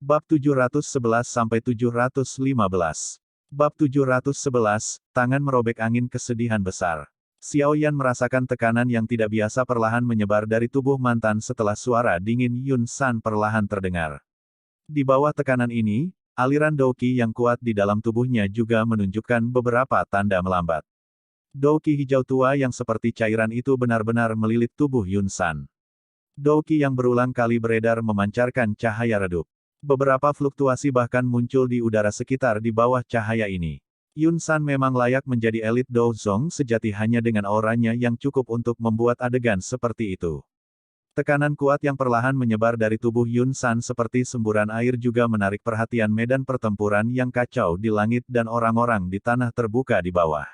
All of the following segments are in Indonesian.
Bab 711-715. Bab 711, tangan merobek angin kesedihan besar. Xiao Yan merasakan tekanan yang tidak biasa perlahan menyebar dari tubuh mantan setelah suara dingin Yun San perlahan terdengar. Di bawah tekanan ini, aliran Douqi yang kuat di dalam tubuhnya juga menunjukkan beberapa tanda melambat. Douqi hijau tua yang seperti cairan itu benar-benar melilit tubuh Yun San. Douqi yang berulang kali beredar memancarkan cahaya redup. Beberapa fluktuasi bahkan muncul di udara sekitar di bawah cahaya ini. Yun San memang layak menjadi elit Douzong sejati hanya dengan auranya yang cukup untuk membuat adegan seperti itu. Tekanan kuat yang perlahan menyebar dari tubuh Yun San seperti semburan air juga menarik perhatian medan pertempuran yang kacau di langit dan orang-orang di tanah terbuka di bawah.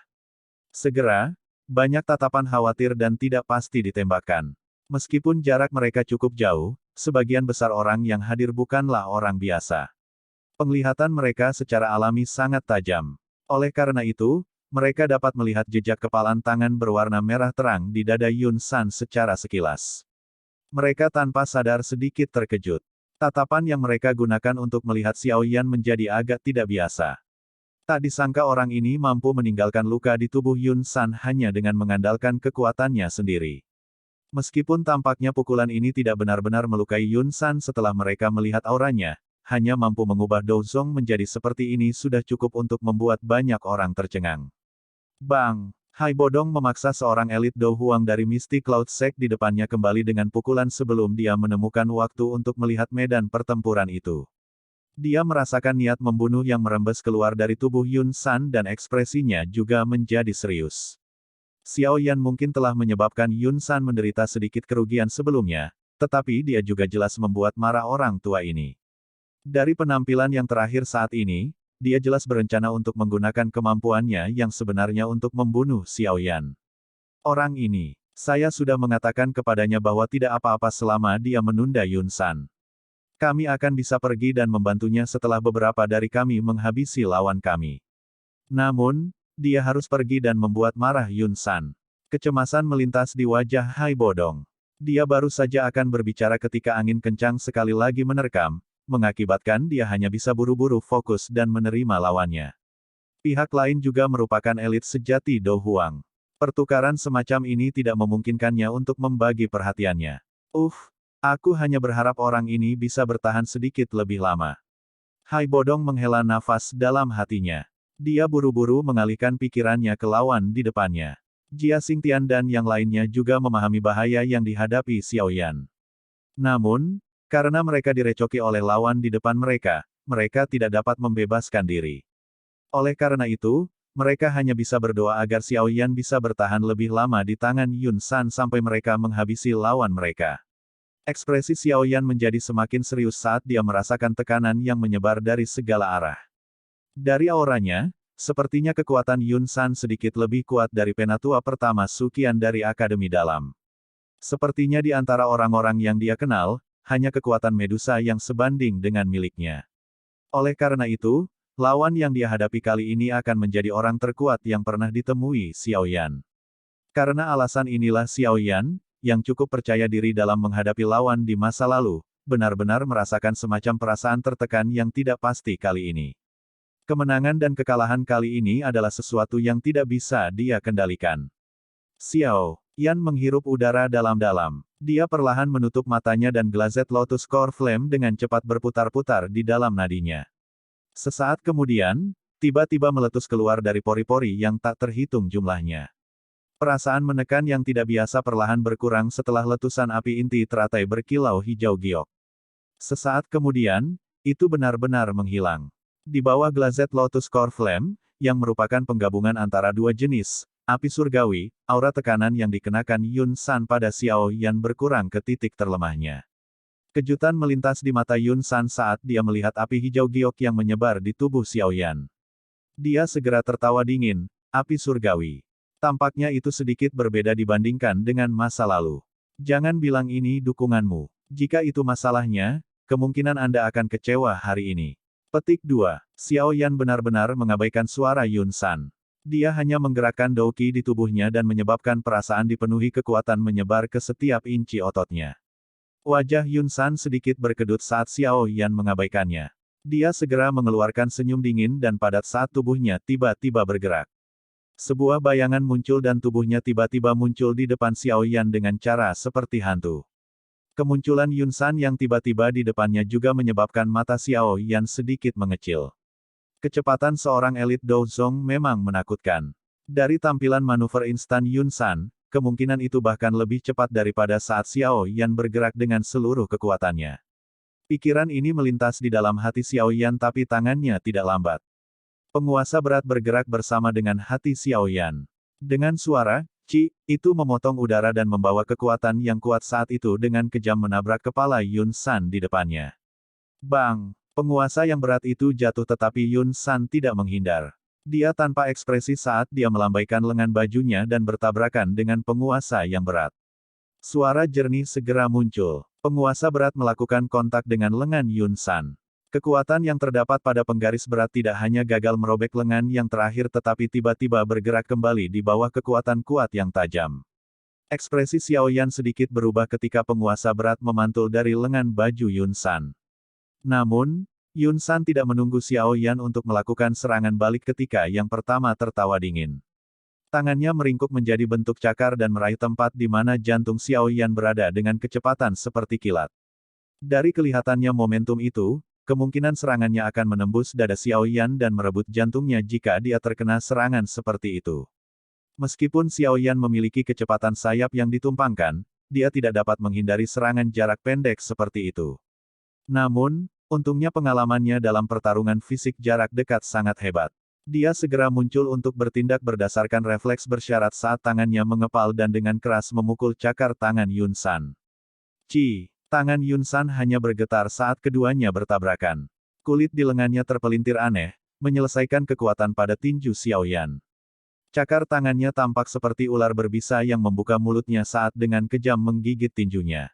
Segera, banyak tatapan khawatir dan tidak pasti ditembakkan. Meskipun jarak mereka cukup jauh, sebagian besar orang yang hadir bukanlah orang biasa. Penglihatan mereka secara alami sangat tajam. Oleh karena itu, mereka dapat melihat jejak kepalan tangan berwarna merah terang di dada Yun San secara sekilas. Mereka tanpa sadar sedikit terkejut. Tatapan yang mereka gunakan untuk melihat Xiao Yan menjadi agak tidak biasa. Tak disangka orang ini mampu meninggalkan luka di tubuh Yun San hanya dengan mengandalkan kekuatannya sendiri. Meskipun tampaknya pukulan ini tidak benar-benar melukai Yun San setelah mereka melihat auranya, hanya mampu mengubah Douzong menjadi seperti ini sudah cukup untuk membuat banyak orang tercengang. Bang! Hai Bodong memaksa seorang elit Dou Huang dari Misty Cloud Sect di depannya kembali dengan pukulan sebelum dia menemukan waktu untuk melihat medan pertempuran itu. Dia merasakan niat membunuh yang merembes keluar dari tubuh Yun San dan ekspresinya juga menjadi serius. Xiao Yan mungkin telah menyebabkan Yun San menderita sedikit kerugian sebelumnya, tetapi dia juga jelas membuat marah orang tua ini. Dari penampilan yang terakhir saat ini, dia jelas berencana untuk menggunakan kemampuannya yang sebenarnya untuk membunuh Xiao Yan. Orang ini, saya sudah mengatakan kepadanya bahwa tidak apa-apa selama dia menunda Yun San. Kami akan bisa pergi dan membantunya setelah beberapa dari kami menghabisi lawan kami. Namun, dia harus pergi dan membuat marah Yun San. Kecemasan melintas di wajah Hai Bodong. Dia baru saja akan berbicara ketika angin kencang sekali lagi menerkam, mengakibatkan dia hanya bisa buru-buru fokus dan menerima lawannya. Pihak lain juga merupakan elit sejati Dou Huang. Pertukaran semacam ini tidak memungkinkannya untuk membagi perhatiannya. Aku hanya berharap orang ini bisa bertahan sedikit lebih lama. Hai Bodong menghela nafas dalam hatinya. Dia buru-buru mengalihkan pikirannya ke lawan di depannya. Jia Xingtian dan yang lainnya juga memahami bahaya yang dihadapi Xiao Yan. Namun, karena mereka direcoki oleh lawan di depan mereka, mereka tidak dapat membebaskan diri. Oleh karena itu, mereka hanya bisa berdoa agar Xiao Yan bisa bertahan lebih lama di tangan Yun San sampai mereka menghabisi lawan mereka. Ekspresi Xiao Yan menjadi semakin serius saat dia merasakan tekanan yang menyebar dari segala arah. Dari auranya, sepertinya kekuatan Yun San sedikit lebih kuat dari penatua pertama Suqian dari Akademi Dalam. Sepertinya di antara orang-orang yang dia kenal, hanya kekuatan Medusa yang sebanding dengan miliknya. Oleh karena itu, lawan yang dia hadapi kali ini akan menjadi orang terkuat yang pernah ditemui Xiao Yan. Karena alasan inilah Xiao Yan, yang cukup percaya diri dalam menghadapi lawan di masa lalu, benar-benar merasakan semacam perasaan tertekan yang tidak pasti kali ini. Kemenangan dan kekalahan kali ini adalah sesuatu yang tidak bisa dia kendalikan. Xiao Yan menghirup udara dalam-dalam. Dia perlahan menutup matanya dan Glazed Lotus Core Flame dengan cepat berputar-putar di dalam nadinya. Sesaat kemudian, tiba-tiba meletus keluar dari pori-pori yang tak terhitung jumlahnya. Perasaan menekan yang tidak biasa perlahan berkurang setelah letusan api inti teratai berkilau hijau giok. Sesaat kemudian, itu benar-benar menghilang. Di bawah Glazed Lotus Core Flame, yang merupakan penggabungan antara dua jenis, api surgawi, aura tekanan yang dikenakan Yun San pada Xiao Yan berkurang ke titik terlemahnya. Kejutan melintas di mata Yun San saat dia melihat api hijau giok yang menyebar di tubuh Xiao Yan. Dia segera tertawa dingin, api surgawi. Tampaknya itu sedikit berbeda dibandingkan dengan masa lalu. Jangan bilang ini dukunganmu. Jika itu masalahnya, kemungkinan Anda akan kecewa hari ini. Petik 2. Xiao Yan benar-benar mengabaikan suara Yun San. Dia hanya menggerakkan Douqi di tubuhnya dan menyebabkan perasaan dipenuhi kekuatan menyebar ke setiap inci ototnya. Wajah Yun San sedikit berkedut saat Xiao Yan mengabaikannya. Dia segera mengeluarkan senyum dingin dan padat saat tubuhnya tiba-tiba bergerak. Sebuah bayangan muncul dan tubuhnya tiba-tiba muncul di depan Xiao Yan dengan cara seperti hantu. Kemunculan Yun San yang tiba-tiba di depannya juga menyebabkan mata Xiao Yan sedikit mengecil. Kecepatan seorang elit Douzong memang menakutkan. Dari tampilan manuver instan Yun San, kemungkinan itu bahkan lebih cepat daripada saat Xiao Yan bergerak dengan seluruh kekuatannya. Pikiran ini melintas di dalam hati Xiao Yan tapi tangannya tidak lambat. Penguasa berat bergerak bersama dengan hati Xiao Yan. Dengan suara, "Ci," itu memotong udara dan membawa kekuatan yang kuat saat itu dengan kejam menabrak kepala Yun San di depannya. Bang! Penguasa yang berat itu jatuh tetapi Yun San tidak menghindar. Dia tanpa ekspresi saat dia melambaikan lengan bajunya dan bertabrakan dengan penguasa yang berat. Suara jernih segera muncul. Penguasa berat melakukan kontak dengan lengan Yun San. Kekuatan yang terdapat pada penggaris berat tidak hanya gagal merobek lengan yang terakhir tetapi tiba-tiba bergerak kembali di bawah kekuatan kuat yang tajam. Ekspresi Xiao Yan sedikit berubah ketika penguasa berat memantul dari lengan baju Yun San. Namun, Yun San tidak menunggu Xiao Yan untuk melakukan serangan balik ketika yang pertama tertawa dingin. Tangannya meringkuk menjadi bentuk cakar dan meraih tempat di mana jantung Xiao Yan berada dengan kecepatan seperti kilat. Dari kelihatannya momentum itu, kemungkinan serangannya akan menembus dada Xiao Yan dan merebut jantungnya jika dia terkena serangan seperti itu. Meskipun Xiao Yan memiliki kecepatan sayap yang ditumpangkan, dia tidak dapat menghindari serangan jarak pendek seperti itu. Namun, untungnya pengalamannya dalam pertarungan fisik jarak dekat sangat hebat. Dia segera muncul untuk bertindak berdasarkan refleks bersyarat saat tangannya mengepal dan dengan keras memukul cakar tangan Yun San. Ci! Tangan Yun San hanya bergetar saat keduanya bertabrakan. Kulit di lengannya terpelintir aneh, menyelesaikan kekuatan pada tinju Xiao Yan. Cakar tangannya tampak seperti ular berbisa yang membuka mulutnya saat dengan kejam menggigit tinjunya.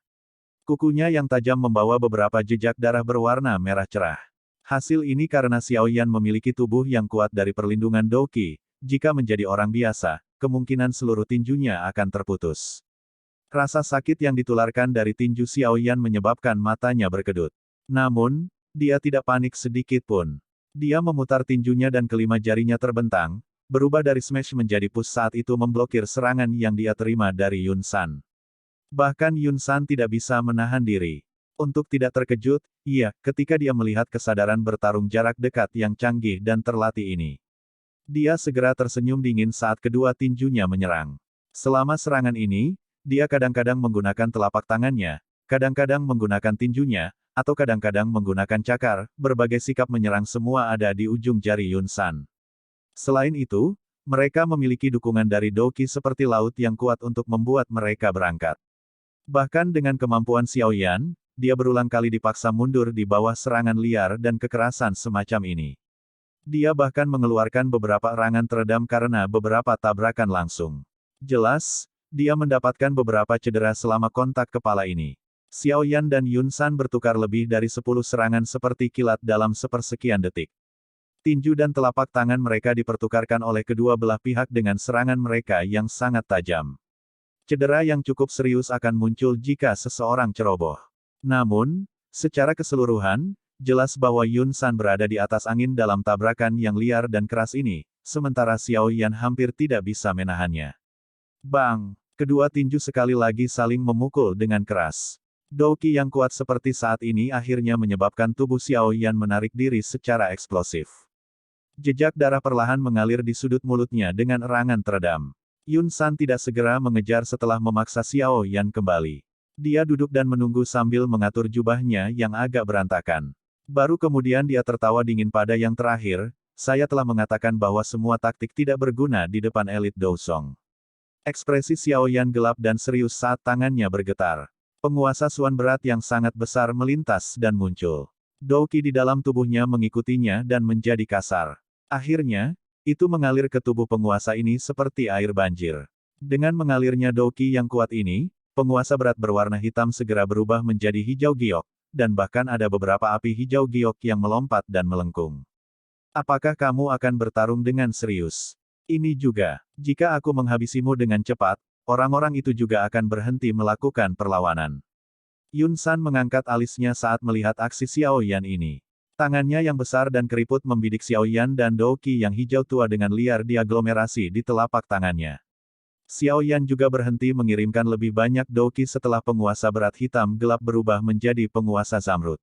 Kukunya yang tajam membawa beberapa jejak darah berwarna merah cerah. Hasil ini karena Xiao Yan memiliki tubuh yang kuat dari perlindungan Douqi. Jika menjadi orang biasa, kemungkinan seluruh tinjunya akan terputus. Rasa sakit yang ditularkan dari tinju Xiao Yan menyebabkan matanya berkedut. Namun, dia tidak panik sedikit pun. Dia memutar tinjunya dan kelima jarinya terbentang, berubah dari smash menjadi push saat itu memblokir serangan yang dia terima dari Yun San. Bahkan Yun San tidak bisa menahan diri. Untuk tidak terkejut, iya, ketika dia melihat kesadaran bertarung jarak dekat yang canggih dan terlatih ini. Dia segera tersenyum dingin saat kedua tinjunya menyerang. Selama serangan ini, dia kadang-kadang menggunakan telapak tangannya, kadang-kadang menggunakan tinjunya, atau kadang-kadang menggunakan cakar, berbagai sikap menyerang semua ada di ujung jari Yun San. Selain itu, mereka memiliki dukungan dari Douqi seperti laut yang kuat untuk membuat mereka berangkat. Bahkan dengan kemampuan Xiao Yan, dia berulang kali dipaksa mundur di bawah serangan liar dan kekerasan semacam ini. Dia bahkan mengeluarkan beberapa erangan teredam karena beberapa tabrakan langsung. Jelas, dia mendapatkan beberapa cedera selama kontak kepala ini. Xiao Yan dan Yun San bertukar lebih dari 10 serangan seperti kilat dalam sepersekian detik. Tinju dan telapak tangan mereka dipertukarkan oleh kedua belah pihak dengan serangan mereka yang sangat tajam. Cedera yang cukup serius akan muncul jika seseorang ceroboh. Namun, secara keseluruhan, jelas bahwa Yun San berada di atas angin dalam tabrakan yang liar dan keras ini, sementara Xiao Yan hampir tidak bisa menahannya. Bang! Kedua tinju sekali lagi saling memukul dengan keras. Douqi yang kuat seperti saat ini akhirnya menyebabkan tubuh Xiao Yan menarik diri secara eksplosif. Jejak darah perlahan mengalir di sudut mulutnya dengan erangan teredam. Yun San tidak segera mengejar setelah memaksa Xiao Yan kembali. Dia duduk dan menunggu sambil mengatur jubahnya yang agak berantakan. Baru kemudian dia tertawa dingin pada yang terakhir, saya telah mengatakan bahwa semua taktik tidak berguna di depan elit Douzong. Ekspresi Xiao Yan gelap dan serius saat tangannya bergetar. Penguasa Suan berat yang sangat besar melintas dan muncul. Douqi di dalam tubuhnya mengikutinya dan menjadi kasar. Akhirnya, itu mengalir ke tubuh penguasa ini seperti air banjir. Dengan mengalirnya Douqi yang kuat ini, penguasa berat berwarna hitam segera berubah menjadi hijau giok, dan bahkan ada beberapa api hijau giok yang melompat dan melengkung. Apakah kamu akan bertarung dengan serius? Ini juga, jika aku menghabisimu dengan cepat, orang-orang itu juga akan berhenti melakukan perlawanan. Yun San mengangkat alisnya saat melihat aksi Xiao Yan ini. Tangannya yang besar dan keriput membidik Xiao Yan dan Douqi yang hijau tua dengan liar diaglomerasi di telapak tangannya. Xiao Yan juga berhenti mengirimkan lebih banyak Douqi setelah penguasa berat hitam gelap berubah menjadi penguasa Zamrud.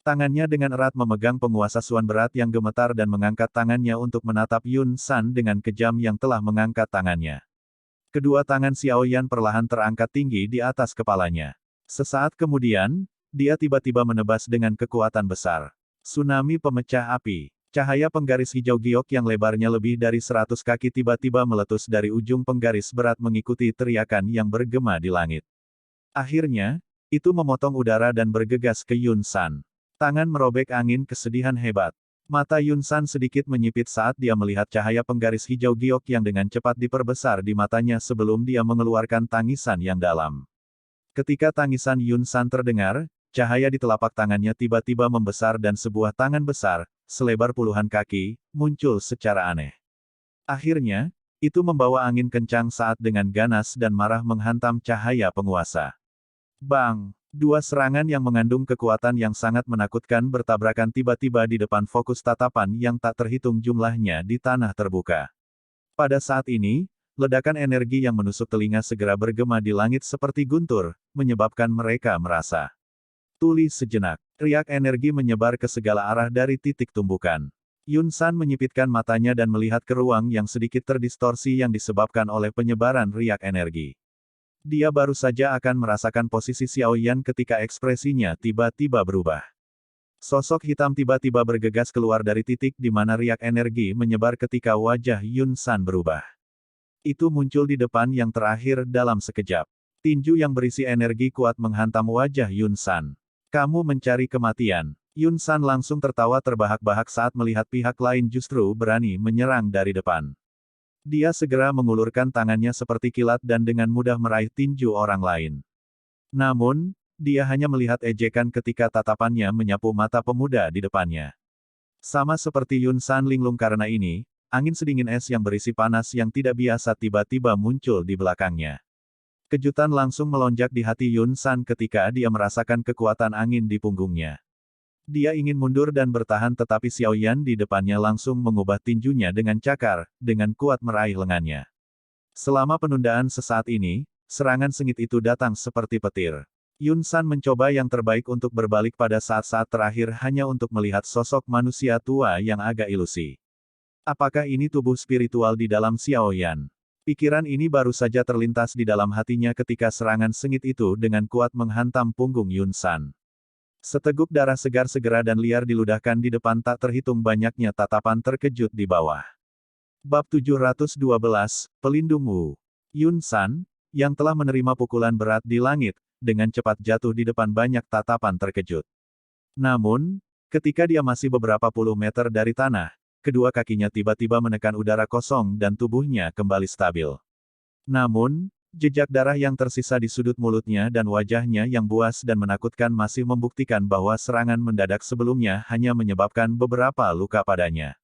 Tangannya dengan erat memegang penguasa Suan berat yang gemetar dan mengangkat tangannya untuk menatap Yun San dengan kejam yang telah mengangkat tangannya. Kedua tangan Xiao Yan perlahan terangkat tinggi di atas kepalanya. Sesaat kemudian, dia tiba-tiba menebas dengan kekuatan besar. Tsunami pemecah api. Cahaya penggaris hijau giok yang lebarnya lebih dari 100 kaki tiba-tiba meletus dari ujung penggaris berat mengikuti teriakan yang bergema di langit. Akhirnya, itu memotong udara dan bergegas ke Yun San. Tangan merobek angin kesedihan hebat. Mata Yun San sedikit menyipit saat dia melihat cahaya penggaris hijau giok yang dengan cepat diperbesar di matanya sebelum dia mengeluarkan tangisan yang dalam. Ketika tangisan Yun San terdengar, cahaya di telapak tangannya tiba-tiba membesar dan sebuah tangan besar, selebar puluhan kaki, muncul secara aneh. Akhirnya, itu membawa angin kencang saat dengan ganas dan marah menghantam cahaya penguasa. Bang! Dua serangan yang mengandung kekuatan yang sangat menakutkan bertabrakan tiba-tiba di depan fokus tatapan yang tak terhitung jumlahnya di tanah terbuka. Pada saat ini, ledakan energi yang menusuk telinga segera bergema di langit seperti guntur, menyebabkan mereka merasa tuli sejenak. Riak energi menyebar ke segala arah dari titik tumbukan. Yun San menyipitkan matanya dan melihat ke ruang yang sedikit terdistorsi yang disebabkan oleh penyebaran riak energi. Dia baru saja akan merasakan posisi Xiao Yan ketika ekspresinya tiba-tiba berubah. Sosok hitam tiba-tiba bergegas keluar dari titik di mana riak energi menyebar ketika wajah Yun San berubah. Itu muncul di depan yang terakhir dalam sekejap. Tinju yang berisi energi kuat menghantam wajah Yun San. Kamu mencari kematian. Yun San langsung tertawa terbahak-bahak saat melihat pihak lain justru berani menyerang dari depan. Dia segera mengulurkan tangannya seperti kilat dan dengan mudah meraih tinju orang lain. Namun, dia hanya melihat ejekan ketika tatapannya menyapu mata pemuda di depannya. Sama seperti Yun San linglung karena ini, angin sedingin es yang berisi panas yang tidak biasa tiba-tiba muncul di belakangnya. Kejutan langsung melonjak di hati Yun San ketika dia merasakan kekuatan angin di punggungnya. Dia ingin mundur dan bertahan tetapi Xiao Yan di depannya langsung mengubah tinjunya dengan cakar, dengan kuat meraih lengannya. Selama penundaan sesaat ini, serangan sengit itu datang seperti petir. Yun San mencoba yang terbaik untuk berbalik pada saat-saat terakhir hanya untuk melihat sosok manusia tua yang agak ilusi. Apakah ini tubuh spiritual di dalam Xiao Yan? Pikiran ini baru saja terlintas di dalam hatinya ketika serangan sengit itu dengan kuat menghantam punggung Yun San. Seteguk darah segar segera dan liar diludahkan di depan tak terhitung banyaknya tatapan terkejut di bawah. Bab 712, Pelindung Wu. Yun San, yang telah menerima pukulan berat di langit, dengan cepat jatuh di depan banyak tatapan terkejut. Namun, ketika dia masih beberapa puluh meter dari tanah, kedua kakinya tiba-tiba menekan udara kosong dan tubuhnya kembali stabil. Namun, jejak darah yang tersisa di sudut mulutnya dan wajahnya yang buas dan menakutkan masih membuktikan bahwa serangan mendadak sebelumnya hanya menyebabkan beberapa luka padanya.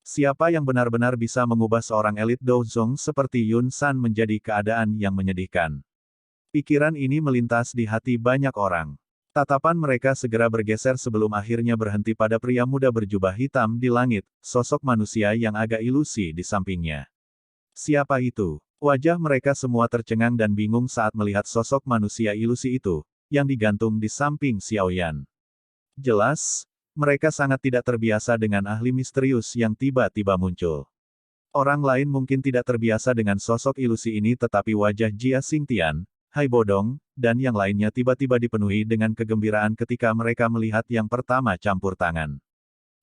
Siapa yang benar-benar bisa mengubah seorang elit Douzong seperti Yun San menjadi keadaan yang menyedihkan? Pikiran ini melintas di hati banyak orang. Tatapan mereka segera bergeser sebelum akhirnya berhenti pada pria muda berjubah hitam di langit, sosok manusia yang agak ilusi di sampingnya. Siapa itu? Wajah mereka semua tercengang dan bingung saat melihat sosok manusia ilusi itu, yang digantung di samping Xiao Yan. Jelas, mereka sangat tidak terbiasa dengan ahli misterius yang tiba-tiba muncul. Orang lain mungkin tidak terbiasa dengan sosok ilusi ini tetapi wajah Jia Xingtian, Hai Bodong, dan yang lainnya tiba-tiba dipenuhi dengan kegembiraan ketika mereka melihat yang pertama campur tangan.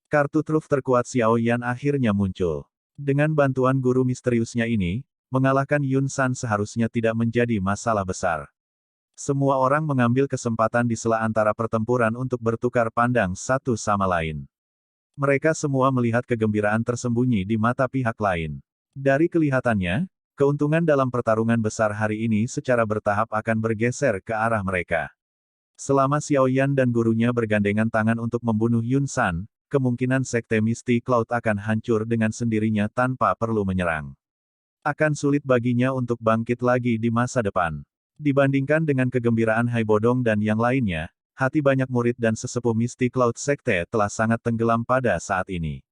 Kartu truf terkuat Xiao Yan akhirnya muncul. Dengan bantuan guru misteriusnya ini, mengalahkan Yun San seharusnya tidak menjadi masalah besar. Semua orang mengambil kesempatan di sela antara pertempuran untuk bertukar pandang satu sama lain. Mereka semua melihat kegembiraan tersembunyi di mata pihak lain. Dari kelihatannya, keuntungan dalam pertarungan besar hari ini secara bertahap akan bergeser ke arah mereka. Selama Xiao Yan dan gurunya bergandengan tangan untuk membunuh Yun San, kemungkinan Sekte Misty Cloud akan hancur dengan sendirinya tanpa perlu menyerang. Akan sulit baginya untuk bangkit lagi di masa depan. Dibandingkan dengan kegembiraan Hai Bodong dan yang lainnya, hati banyak murid dan sesepuh mistik Cloud Sekte telah sangat tenggelam pada saat ini.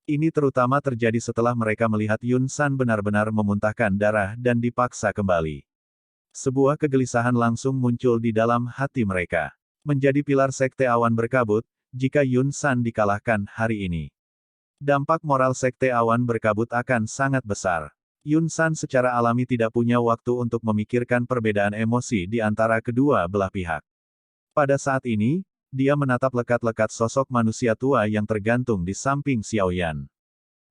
Ini terutama terjadi setelah mereka melihat Yun San benar-benar memuntahkan darah dan dipaksa kembali. Sebuah kegelisahan langsung muncul di dalam hati mereka. Menjadi pilar Sekte Awan Berkabut, jika Yun San dikalahkan hari ini, dampak moral Sekte Awan Berkabut akan sangat besar. Yun San secara alami tidak punya waktu untuk memikirkan perbedaan emosi di antara kedua belah pihak. Pada saat ini, dia menatap lekat-lekat sosok manusia tua yang tergantung di samping Xiaoyan.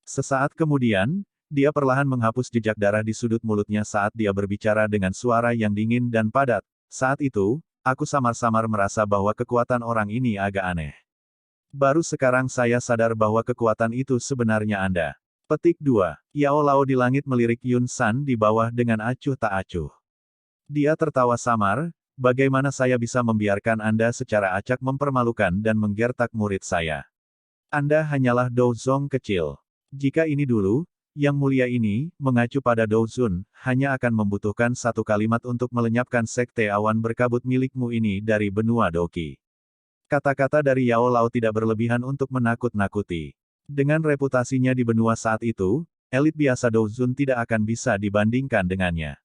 Sesaat kemudian, dia perlahan menghapus jejak darah di sudut mulutnya saat dia berbicara dengan suara yang dingin dan padat. Saat itu, aku samar-samar merasa bahwa kekuatan orang ini agak aneh. Baru sekarang saya sadar bahwa kekuatan itu sebenarnya Anda. Petik 2. Yao Lao di langit melirik Yun San di bawah dengan acuh tak acuh. Dia tertawa samar, bagaimana saya bisa membiarkan Anda secara acak mempermalukan dan menggertak murid saya? Anda hanyalah Douzong kecil. Jika ini dulu, yang mulia ini, mengacu pada Douzun, hanya akan membutuhkan satu kalimat untuk melenyapkan Sekte Awan Berkabut milikmu ini dari benua Doki. Kata-kata dari Yao Lao tidak berlebihan untuk menakut-nakuti. Dengan reputasinya di benua saat itu, elit biasa Douzun tidak akan bisa dibandingkan dengannya.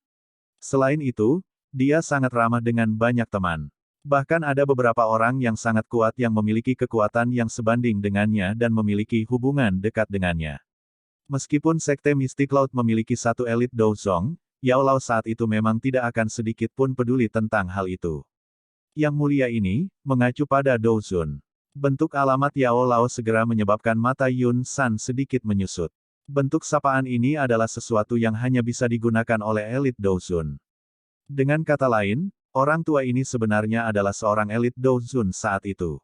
Selain itu, dia sangat ramah dengan banyak teman. Bahkan ada beberapa orang yang sangat kuat yang memiliki kekuatan yang sebanding dengannya dan memiliki hubungan dekat dengannya. Meskipun Sekte Mistik Laut memiliki satu elit Douzong, Yao Lao saat itu memang tidak akan sedikit pun peduli tentang hal itu. Yang mulia ini, mengacu pada Douzun. Bentuk alamat Yao Lao segera menyebabkan mata Yun San sedikit menyusut. Bentuk sapaan ini adalah sesuatu yang hanya bisa digunakan oleh elit Douzun. Dengan kata lain, orang tua ini sebenarnya adalah seorang elit Douzun saat itu.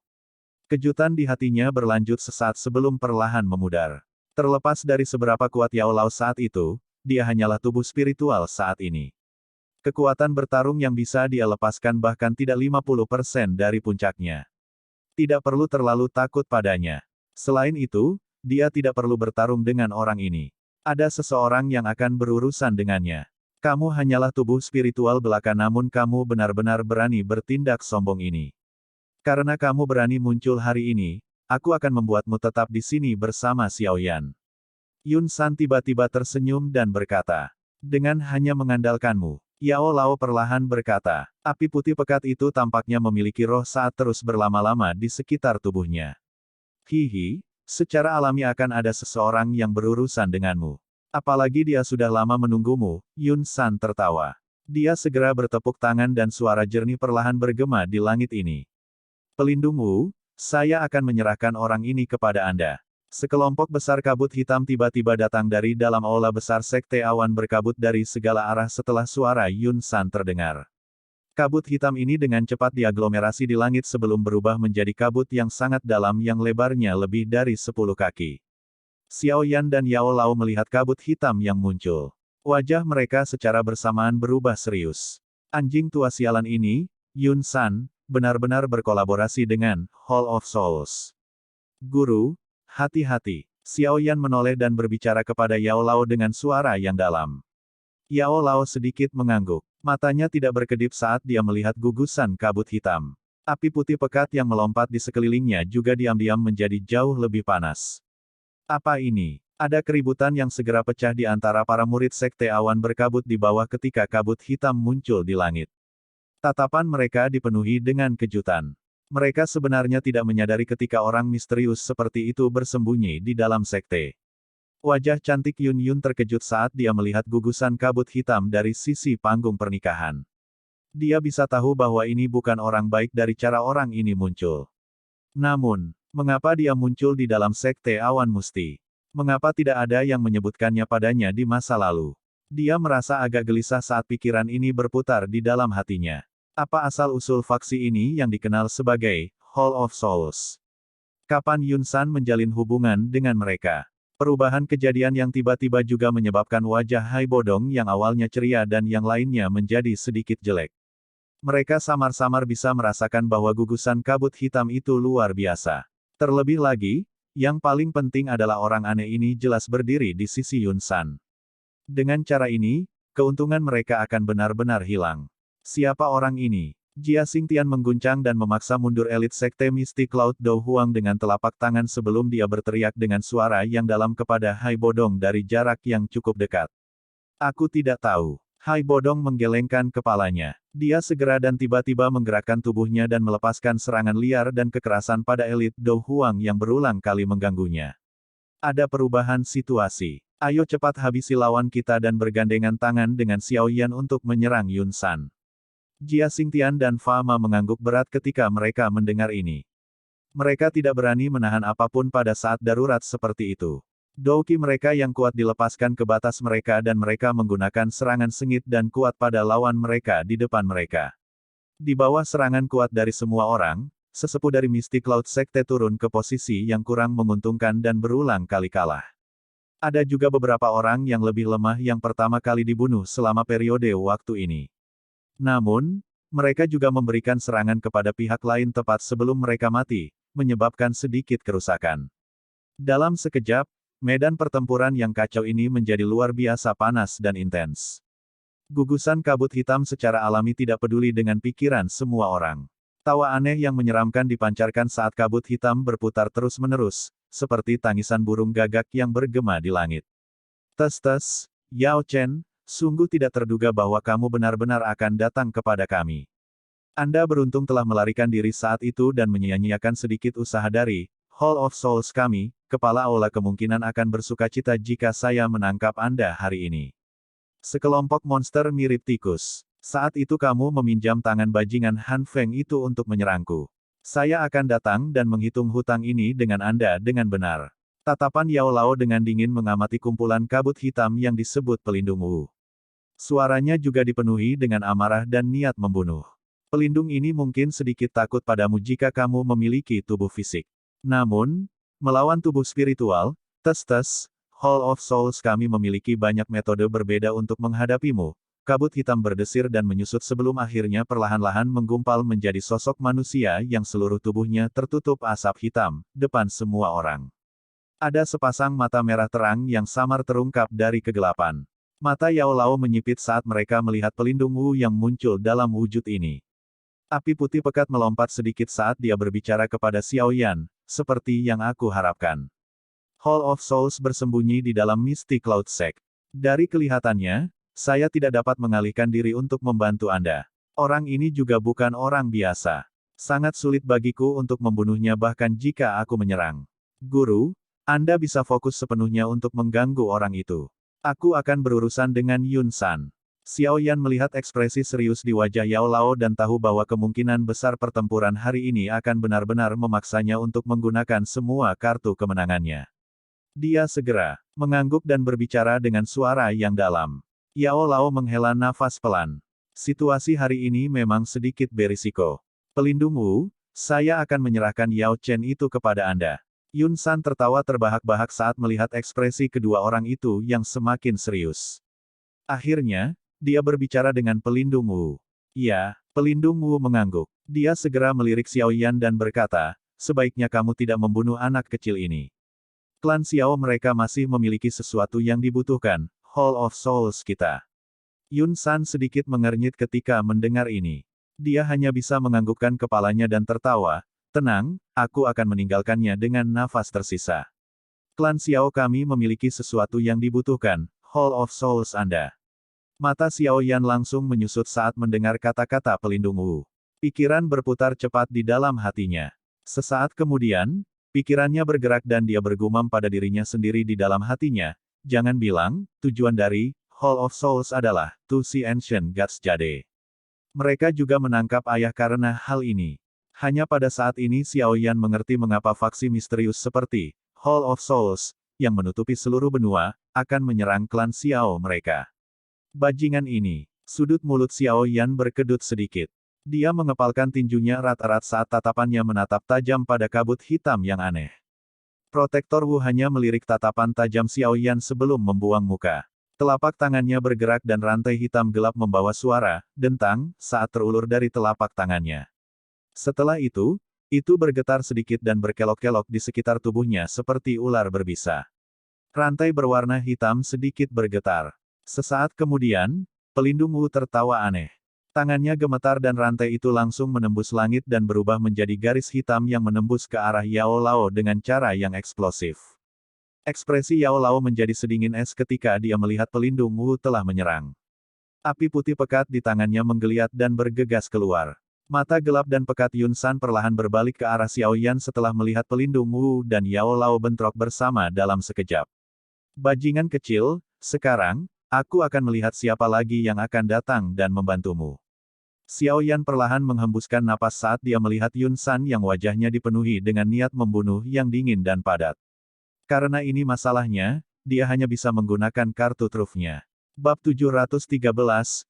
Kejutan di hatinya berlanjut sesaat sebelum perlahan memudar. Terlepas dari seberapa kuat Yao Lao saat itu, dia hanyalah tubuh spiritual saat ini. Kekuatan bertarung yang bisa dia lepaskan bahkan tidak 50% dari puncaknya. Tidak perlu terlalu takut padanya. Selain itu, dia tidak perlu bertarung dengan orang ini. Ada seseorang yang akan berurusan dengannya. Kamu hanyalah tubuh spiritual belaka namun kamu benar-benar berani bertindak sombong ini. Karena kamu berani muncul hari ini, aku akan membuatmu tetap di sini bersama Xiaoyan. Yun San tiba-tiba tersenyum dan berkata, dengan hanya mengandalkanmu. Yao Lao perlahan berkata, api putih pekat itu tampaknya memiliki roh saat terus berlama-lama di sekitar tubuhnya. Hihi, secara alami akan ada seseorang yang berurusan denganmu. Apalagi dia sudah lama menunggumu, Yun San tertawa. Dia segera bertepuk tangan dan suara jernih perlahan bergema di langit ini. Pelindung Wu, saya akan menyerahkan orang ini kepada Anda. Sekelompok besar kabut hitam tiba-tiba datang dari dalam aula besar Sekte Awan Berkabut dari segala arah setelah suara Yun San terdengar. Kabut hitam ini dengan cepat diaglomerasi di langit sebelum berubah menjadi kabut yang sangat dalam yang lebarnya lebih dari 10 kaki. Xiaoyan dan Yao Lao melihat kabut hitam yang muncul. Wajah mereka secara bersamaan berubah serius. Anjing tua sialan ini, Yun San, benar-benar berkolaborasi dengan Hall of Souls. Guru, hati-hati. Xiaoyan menoleh dan berbicara kepada Yao Lao dengan suara yang dalam. Yao Lao sedikit mengangguk. Matanya tidak berkedip saat dia melihat gugusan kabut hitam. Api putih pekat yang melompat di sekelilingnya juga diam-diam menjadi jauh lebih panas. Apa ini? Ada keributan yang segera pecah di antara para murid Sekte Awan Berkabut di bawah ketika kabut hitam muncul di langit. Tatapan mereka dipenuhi dengan kejutan. Mereka sebenarnya tidak menyadari ketika orang misterius seperti itu bersembunyi di dalam sekte. Wajah cantik Yun Yun terkejut saat dia melihat gugusan kabut hitam dari sisi panggung pernikahan. Dia bisa tahu bahwa ini bukan orang baik dari cara orang ini muncul. Namun, mengapa dia muncul di dalam sekte Awan Musti? Mengapa tidak ada yang menyebutkannya padanya di masa lalu? Dia merasa agak gelisah saat pikiran ini berputar di dalam hatinya. Apa asal-usul faksi ini yang dikenal sebagai Hall of Souls? Kapan Yun San menjalin hubungan dengan mereka? Perubahan kejadian yang tiba-tiba juga menyebabkan wajah Hai Bodong yang awalnya ceria dan yang lainnya menjadi sedikit jelek. Mereka samar-samar bisa merasakan bahwa gugusan kabut hitam itu luar biasa. Terlebih lagi, yang paling penting adalah orang aneh ini jelas berdiri di sisi Yun San. Dengan cara ini, keuntungan mereka akan benar-benar hilang. Siapa orang ini? Jia Xingtian mengguncang dan memaksa mundur elit sekte Misty Cloud Dou Huang dengan telapak tangan sebelum dia berteriak dengan suara yang dalam kepada Hai Bodong dari jarak yang cukup dekat. Aku tidak tahu. Hai Bodong menggelengkan kepalanya. Dia segera dan tiba-tiba menggerakkan tubuhnya dan melepaskan serangan liar dan kekerasan pada elit Dou Huang yang berulang kali mengganggunya. Ada perubahan situasi. Ayo cepat habisi lawan kita dan bergandengan tangan dengan Xiao Yan untuk menyerang Yun San. Jia Xingtian dan Fa Ma mengangguk berat ketika mereka mendengar ini. Mereka tidak berani menahan apapun pada saat darurat seperti itu. Douki mereka yang kuat dilepaskan ke batas mereka dan mereka menggunakan serangan sengit dan kuat pada lawan mereka di depan mereka. Di bawah serangan kuat dari semua orang, sesepuh dari Misty Cloud Sekte turun ke posisi yang kurang menguntungkan dan berulang kali kalah. Ada juga beberapa orang yang lebih lemah yang pertama kali dibunuh selama periode waktu ini. Namun, mereka juga memberikan serangan kepada pihak lain tepat sebelum mereka mati, menyebabkan sedikit kerusakan. Dalam sekejap, medan pertempuran yang kacau ini menjadi luar biasa panas dan intens. Gugusan kabut hitam secara alami tidak peduli dengan pikiran semua orang. Tawa aneh yang menyeramkan dipancarkan saat kabut hitam berputar terus-menerus, seperti tangisan burung gagak yang bergema di langit. Tes-tes, Yao Chen, sungguh tidak terduga bahwa kamu benar-benar akan datang kepada kami. Anda beruntung telah melarikan diri saat itu dan menyia-nyiakan sedikit usaha dari Hall of Souls kami. Kepala Aula kemungkinan akan bersukacita jika saya menangkap Anda hari ini. Sekelompok monster mirip tikus. Saat itu kamu meminjam tangan bajingan Han Feng itu untuk menyerangku. Saya akan datang dan menghitung hutang ini dengan Anda dengan benar. Tatapan Yao Lao dengan dingin mengamati kumpulan kabut hitam yang disebut pelindung Wu. Suaranya juga dipenuhi dengan amarah dan niat membunuh. Pelindung ini mungkin sedikit takut padamu jika kamu memiliki tubuh fisik. Namun, melawan tubuh spiritual, tes-tes, Hall of Souls kami memiliki banyak metode berbeda untuk menghadapimu. Kabut hitam berdesir dan menyusut sebelum akhirnya perlahan-lahan menggumpal menjadi sosok manusia yang seluruh tubuhnya tertutup asap hitam, depan semua orang. Ada sepasang mata merah terang yang samar terungkap dari kegelapan. Mata Yao Lao menyipit saat mereka melihat pelindung Wu yang muncul dalam wujud ini. Api putih pekat melompat sedikit saat dia berbicara kepada Xiao Yan, seperti yang aku harapkan. Hall of Souls bersembunyi di dalam Misty Cloud Sect. Dari kelihatannya, saya tidak dapat mengalihkan diri untuk membantu Anda. Orang ini juga bukan orang biasa. Sangat sulit bagiku untuk membunuhnya bahkan jika aku menyerang. Guru, Anda bisa fokus sepenuhnya untuk mengganggu orang itu. Aku akan berurusan dengan Yun San. Xiao Yan melihat ekspresi serius di wajah Yao Lao dan tahu bahwa kemungkinan besar pertempuran hari ini akan benar-benar memaksanya untuk menggunakan semua kartu kemenangannya. Dia segera mengangguk dan berbicara dengan suara yang dalam. Yao Lao menghela nafas pelan. Situasi hari ini memang sedikit berisiko. Pelindung Wu, saya akan menyerahkan Yao Chen itu kepada Anda. Yun San tertawa terbahak-bahak saat melihat ekspresi kedua orang itu yang semakin serius. Akhirnya, dia berbicara dengan pelindung Wu. Ya, pelindung Wu mengangguk. Dia segera melirik Xiao Yan dan berkata, sebaiknya kamu tidak membunuh anak kecil ini. Klan Xiao mereka masih memiliki sesuatu yang dibutuhkan, Hall of Souls kita. Yun San sedikit mengernyit ketika mendengar ini. Dia hanya bisa menganggukkan kepalanya dan tertawa, tenang, aku akan meninggalkannya dengan nafas tersisa. Klan Xiao kami memiliki sesuatu yang dibutuhkan, Hall of Souls Anda. Mata Xiao Yan langsung menyusut saat mendengar kata-kata pelindung Wu. Pikiran berputar cepat di dalam hatinya. Sesaat kemudian, pikirannya bergerak dan dia bergumam pada dirinya sendiri di dalam hatinya, jangan bilang, tujuan dari Hall of Souls adalah to see ancient gods Jade. Mereka juga menangkap ayah karena hal ini. Hanya pada saat ini Xiao Yan mengerti mengapa faksi misterius seperti Hall of Souls, yang menutupi seluruh benua, akan menyerang klan Xiao mereka. Bajingan ini. Sudut mulut Xiao Yan berkedut sedikit. Dia mengepalkan tinjunya erat-erat saat tatapannya menatap tajam pada kabut hitam yang aneh. Protektor Wu hanya melirik tatapan tajam Xiao Yan sebelum membuang muka. Telapak tangannya bergerak dan rantai hitam gelap membawa suara, dentang, saat terulur dari telapak tangannya. Setelah itu bergetar sedikit dan berkelok-kelok di sekitar tubuhnya seperti ular berbisa. Rantai berwarna hitam sedikit bergetar. Sesaat kemudian, pelindung Wu tertawa aneh. Tangannya gemetar dan rantai itu langsung menembus langit dan berubah menjadi garis hitam yang menembus ke arah Yao Lao dengan cara yang eksplosif. Ekspresi Yao Lao menjadi sedingin es ketika dia melihat pelindung Wu telah menyerang. Api putih pekat di tangannya menggeliat dan bergegas keluar. Mata gelap dan pekat Yun San perlahan berbalik ke arah Xiao Yan setelah melihat pelindung Wu dan Yao Lao bentrok bersama dalam sekejap. Bajingan kecil, sekarang, aku akan melihat siapa lagi yang akan datang dan membantumu. Xiao Yan perlahan menghembuskan napas saat dia melihat Yun San yang wajahnya dipenuhi dengan niat membunuh yang dingin dan padat. Karena ini masalahnya, dia hanya bisa menggunakan kartu trufnya. Bab 713,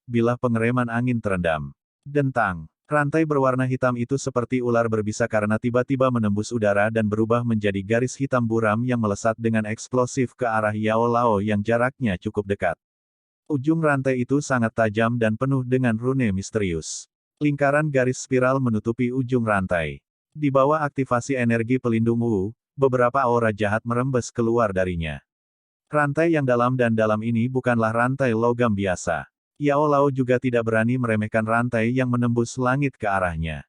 Bilah Pengereman Angin Terendam. Dentang. Rantai berwarna hitam itu seperti ular berbisa karena tiba-tiba menembus udara dan berubah menjadi garis hitam buram yang melesat dengan eksplosif ke arah Yao Lao yang jaraknya cukup dekat. Ujung rantai itu sangat tajam dan penuh dengan rune misterius. Lingkaran garis spiral menutupi ujung rantai. Di bawah aktivasi energi pelindung Wu, beberapa aura jahat merembes keluar darinya. Rantai yang dalam dan dalam ini bukanlah rantai logam biasa. Yao Lao juga tidak berani meremehkan rantai yang menembus langit ke arahnya.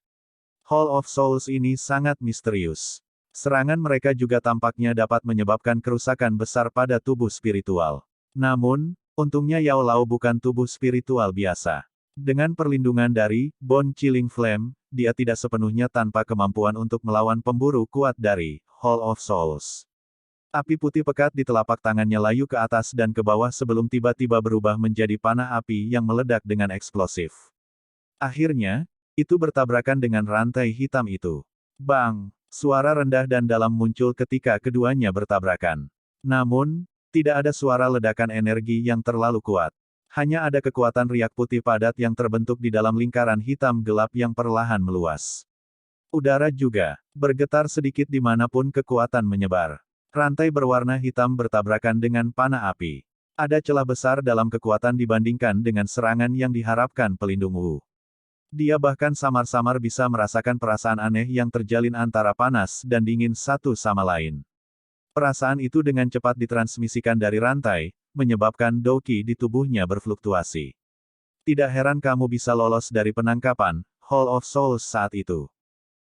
Hall of Souls ini sangat misterius. Serangan mereka juga tampaknya dapat menyebabkan kerusakan besar pada tubuh spiritual. Namun, untungnya Yao Lao bukan tubuh spiritual biasa. Dengan perlindungan dari Bone Chilling Flame, dia tidak sepenuhnya tanpa kemampuan untuk melawan pemburu kuat dari Hall of Souls. Api putih pekat di telapak tangannya layu ke atas dan ke bawah sebelum tiba-tiba berubah menjadi panah api yang meledak dengan eksplosif. Akhirnya, itu bertabrakan dengan rantai hitam itu. Bang! Suara rendah dan dalam muncul ketika keduanya bertabrakan. Namun, tidak ada suara ledakan energi yang terlalu kuat. Hanya ada kekuatan riak putih padat yang terbentuk di dalam lingkaran hitam gelap yang perlahan meluas. Udara juga bergetar sedikit dimanapun kekuatan menyebar. Rantai berwarna hitam bertabrakan dengan panah api. Ada celah besar dalam kekuatan dibandingkan dengan serangan yang diharapkan pelindung Wu. Dia bahkan samar-samar bisa merasakan perasaan aneh yang terjalin antara panas dan dingin satu sama lain. Perasaan itu dengan cepat ditransmisikan dari rantai, menyebabkan Doqi di tubuhnya berfluktuasi. Tidak heran kamu bisa lolos dari penangkapan Hall of Souls saat itu.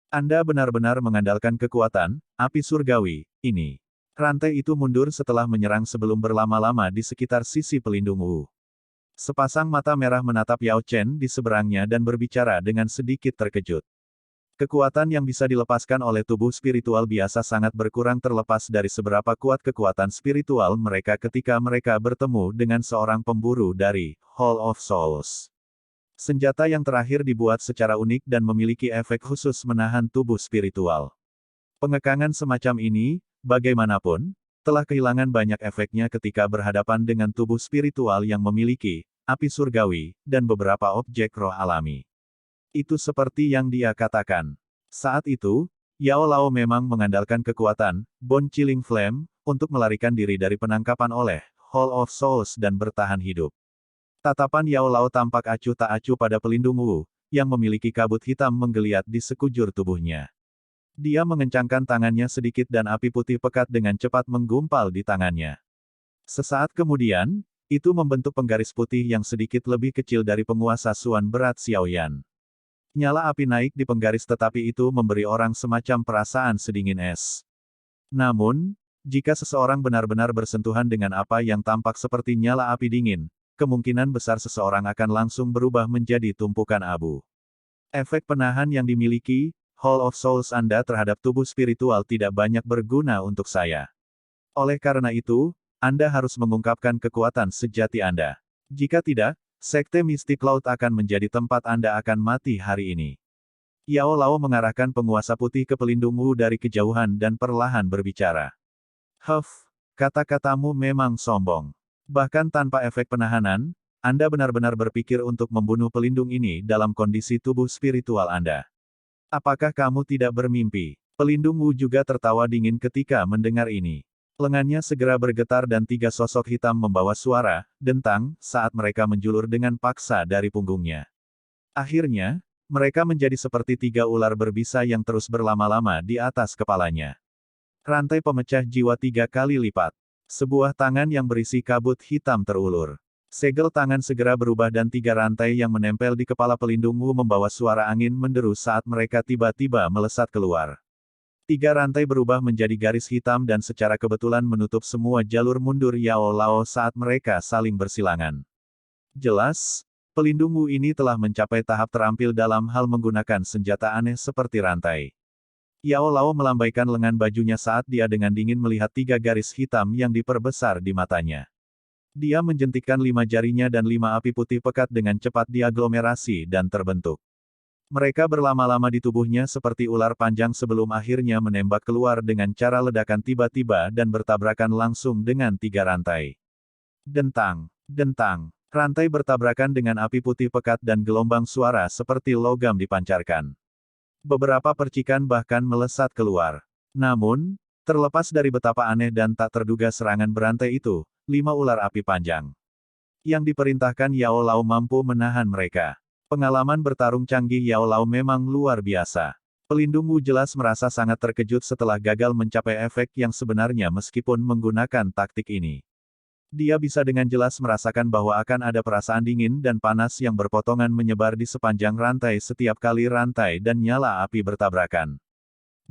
Anda benar-benar mengandalkan kekuatan api surgawi ini. Rantai itu mundur setelah menyerang sebelum berlama-lama di sekitar sisi pelindung Wu. Sepasang mata merah menatap Yao Chen di seberangnya dan berbicara dengan sedikit terkejut. Kekuatan yang bisa dilepaskan oleh tubuh spiritual biasa sangat berkurang terlepas dari seberapa kuat kekuatan spiritual mereka ketika mereka bertemu dengan seorang pemburu dari Hall of Souls. Senjata yang terakhir dibuat secara unik dan memiliki efek khusus menahan tubuh spiritual. Pengekangan semacam ini, bagaimanapun, telah kehilangan banyak efeknya ketika berhadapan dengan tubuh spiritual yang memiliki api surgawi dan beberapa objek roh alami. Itu seperti yang dia katakan. Saat itu, Yao Lao memang mengandalkan kekuatan Bone Chilling Flame untuk melarikan diri dari penangkapan oleh Hall of Souls dan bertahan hidup. Tatapan Yao Lao tampak acuh tak acuh pada pelindung Wu, yang memiliki kabut hitam menggeliat di sekujur tubuhnya. Dia mengencangkan tangannya sedikit dan api putih pekat dengan cepat menggumpal di tangannya. Sesaat kemudian, itu membentuk penggaris putih yang sedikit lebih kecil dari penguasa Suan berat Xiao Yan. Nyala api naik di penggaris tetapi itu memberi orang semacam perasaan sedingin es. Namun, jika seseorang benar-benar bersentuhan dengan apa yang tampak seperti nyala api dingin, kemungkinan besar seseorang akan langsung berubah menjadi tumpukan abu. Efek penahan yang dimiliki Hall of Souls Anda terhadap tubuh spiritual tidak banyak berguna untuk saya. Oleh karena itu, Anda harus mengungkapkan kekuatan sejati Anda. Jika tidak, Sekte Mystic Cloud akan menjadi tempat Anda akan mati hari ini. Yao Lao mengarahkan penguasa putih ke pelindung Wu dari kejauhan dan perlahan berbicara. Huff, kata-katamu memang sombong. Bahkan tanpa efek penahanan, Anda benar-benar berpikir untuk membunuh pelindung ini dalam kondisi tubuh spiritual Anda. Apakah kamu tidak bermimpi? Pelindung Wu juga tertawa dingin ketika mendengar ini. Lengannya segera bergetar dan tiga sosok hitam membawa suara, dentang, saat mereka menjulur dengan paksa dari punggungnya. Akhirnya, mereka menjadi seperti tiga ular berbisa yang terus berlama-lama di atas kepalanya. Rantai pemecah jiwa 3 kali lipat. Sebuah tangan yang berisi kabut hitam terulur. Segel tangan segera berubah dan 3 rantai yang menempel di kepala pelindung Wu membawa suara angin menderu saat mereka tiba-tiba melesat keluar. 3 rantai berubah menjadi garis hitam dan secara kebetulan menutup semua jalur mundur Yao Lao saat mereka saling bersilangan. Jelas, pelindung Wu ini telah mencapai tahap terampil dalam hal menggunakan senjata aneh seperti rantai. Yao Lao melambaikan lengan bajunya saat dia dengan dingin melihat 3 garis hitam yang diperbesar di matanya. Dia menjentikkan 5 jarinya dan 5 api putih pekat dengan cepat diaglomerasi dan terbentuk. Mereka berlama-lama di tubuhnya seperti ular panjang sebelum akhirnya menembak keluar dengan cara ledakan tiba-tiba dan bertabrakan langsung dengan 3 rantai. Dentang, dentang, rantai bertabrakan dengan api putih pekat dan gelombang suara seperti logam dipancarkan. Beberapa percikan bahkan melesat keluar. Namun, terlepas dari betapa aneh dan tak terduga serangan berantai itu, 5 ular api panjang yang diperintahkan Yao Lao mampu menahan mereka. Pengalaman bertarung canggih Yao Lao memang luar biasa. Pelindung Wu jelas merasa sangat terkejut setelah gagal mencapai efek yang sebenarnya meskipun menggunakan taktik ini. Dia bisa dengan jelas merasakan bahwa akan ada perasaan dingin dan panas yang berpotongan menyebar di sepanjang rantai setiap kali rantai dan nyala api bertabrakan.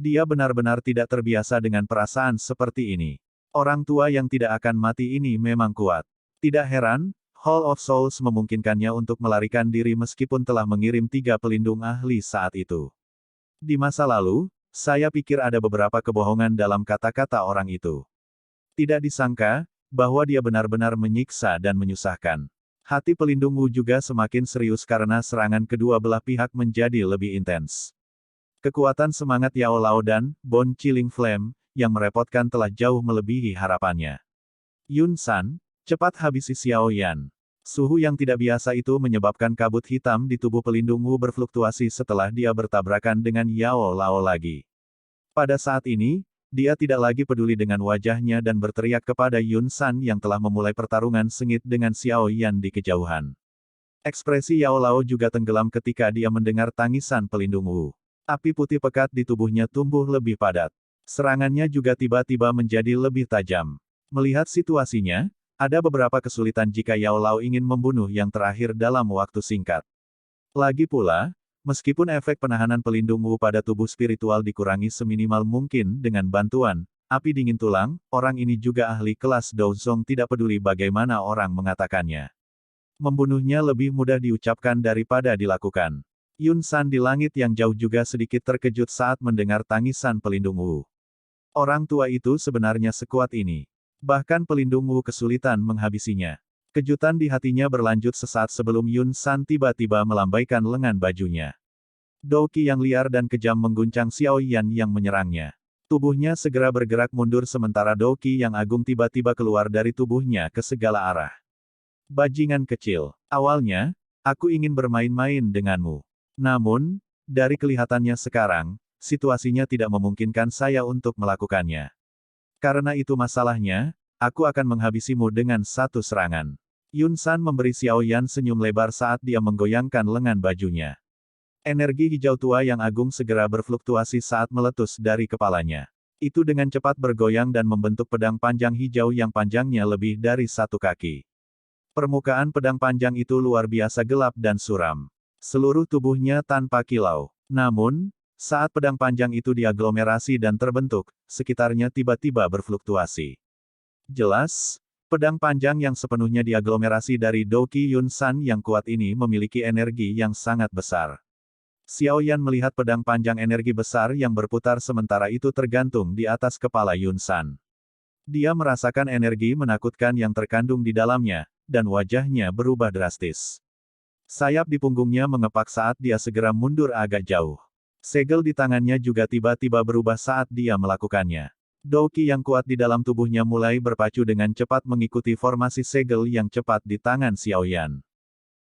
Dia benar-benar tidak terbiasa dengan perasaan seperti ini. Orang tua yang tidak akan mati ini memang kuat. Tidak heran, Hall of Souls memungkinkannya untuk melarikan diri meskipun telah mengirim 3 pelindung ahli saat itu. Di masa lalu, saya pikir ada beberapa kebohongan dalam kata-kata orang itu. Tidak disangka, bahwa dia benar-benar menyiksa dan menyusahkan. Hati pelindung Wu juga semakin serius karena serangan kedua belah pihak menjadi lebih intens. Kekuatan semangat Yao Lao dan Bone Chilling Flame yang merepotkan telah jauh melebihi harapannya. Yun San, cepat habisi Xiao Yan. Suhu yang tidak biasa itu menyebabkan kabut hitam di tubuh pelindung Wu berfluktuasi setelah dia bertabrakan dengan Yao Lao lagi. Pada saat ini, dia tidak lagi peduli dengan wajahnya dan berteriak kepada Yun San yang telah memulai pertarungan sengit dengan Xiao Yan di kejauhan. Ekspresi Yao Lao juga tenggelam ketika dia mendengar tangisan pelindung Wu. Api putih pekat di tubuhnya tumbuh lebih padat. Serangannya juga tiba-tiba menjadi lebih tajam. Melihat situasinya, ada beberapa kesulitan jika Yao Lao ingin membunuh yang terakhir dalam waktu singkat. Lagi pula, meskipun efek penahanan pelindung Wu pada tubuh spiritual dikurangi seminimal mungkin dengan bantuan api dingin tulang, orang ini juga ahli kelas Douzong tidak peduli bagaimana orang mengatakannya. Membunuhnya lebih mudah diucapkan daripada dilakukan. Yun San di langit yang jauh juga sedikit terkejut saat mendengar tangisan pelindung Wu. Orang tua itu sebenarnya sekuat ini. Bahkan pelindung Wu kesulitan menghabisinya. Kejutan di hatinya berlanjut sesaat sebelum Yun San tiba-tiba melambaikan lengan bajunya. Douqi yang liar dan kejam mengguncang Xiao Yan yang menyerangnya. Tubuhnya segera bergerak mundur sementara Douqi yang agung tiba-tiba keluar dari tubuhnya ke segala arah. Bajingan kecil. Awalnya, aku ingin bermain-main denganmu. Namun, dari kelihatannya sekarang, situasinya tidak memungkinkan saya untuk melakukannya. Karena itu masalahnya, aku akan menghabisimu dengan satu serangan. Yun San memberi Xiao Yan senyum lebar saat dia menggoyangkan lengan bajunya. Energi hijau tua yang agung segera berfluktuasi saat meletus dari kepalanya. Itu dengan cepat bergoyang dan membentuk pedang panjang hijau yang panjangnya lebih dari 1 kaki. Permukaan pedang panjang itu luar biasa gelap dan suram. Seluruh tubuhnya tanpa kilau. Namun, saat pedang panjang itu diaglomerasi dan terbentuk, sekitarnya tiba-tiba berfluktuasi. Jelas, pedang panjang yang sepenuhnya diaglomerasi dari Douqi Yun San yang kuat ini memiliki energi yang sangat besar. Xiao Yan melihat pedang panjang energi besar yang berputar sementara itu tergantung di atas kepala Yun San. Dia merasakan energi menakutkan yang terkandung di dalamnya, dan wajahnya berubah drastis. Sayap di punggungnya mengepak saat dia segera mundur agak jauh. Segel di tangannya juga tiba-tiba berubah saat dia melakukannya. Douqi yang kuat di dalam tubuhnya mulai berpacu dengan cepat mengikuti formasi segel yang cepat di tangan Xiao Yan.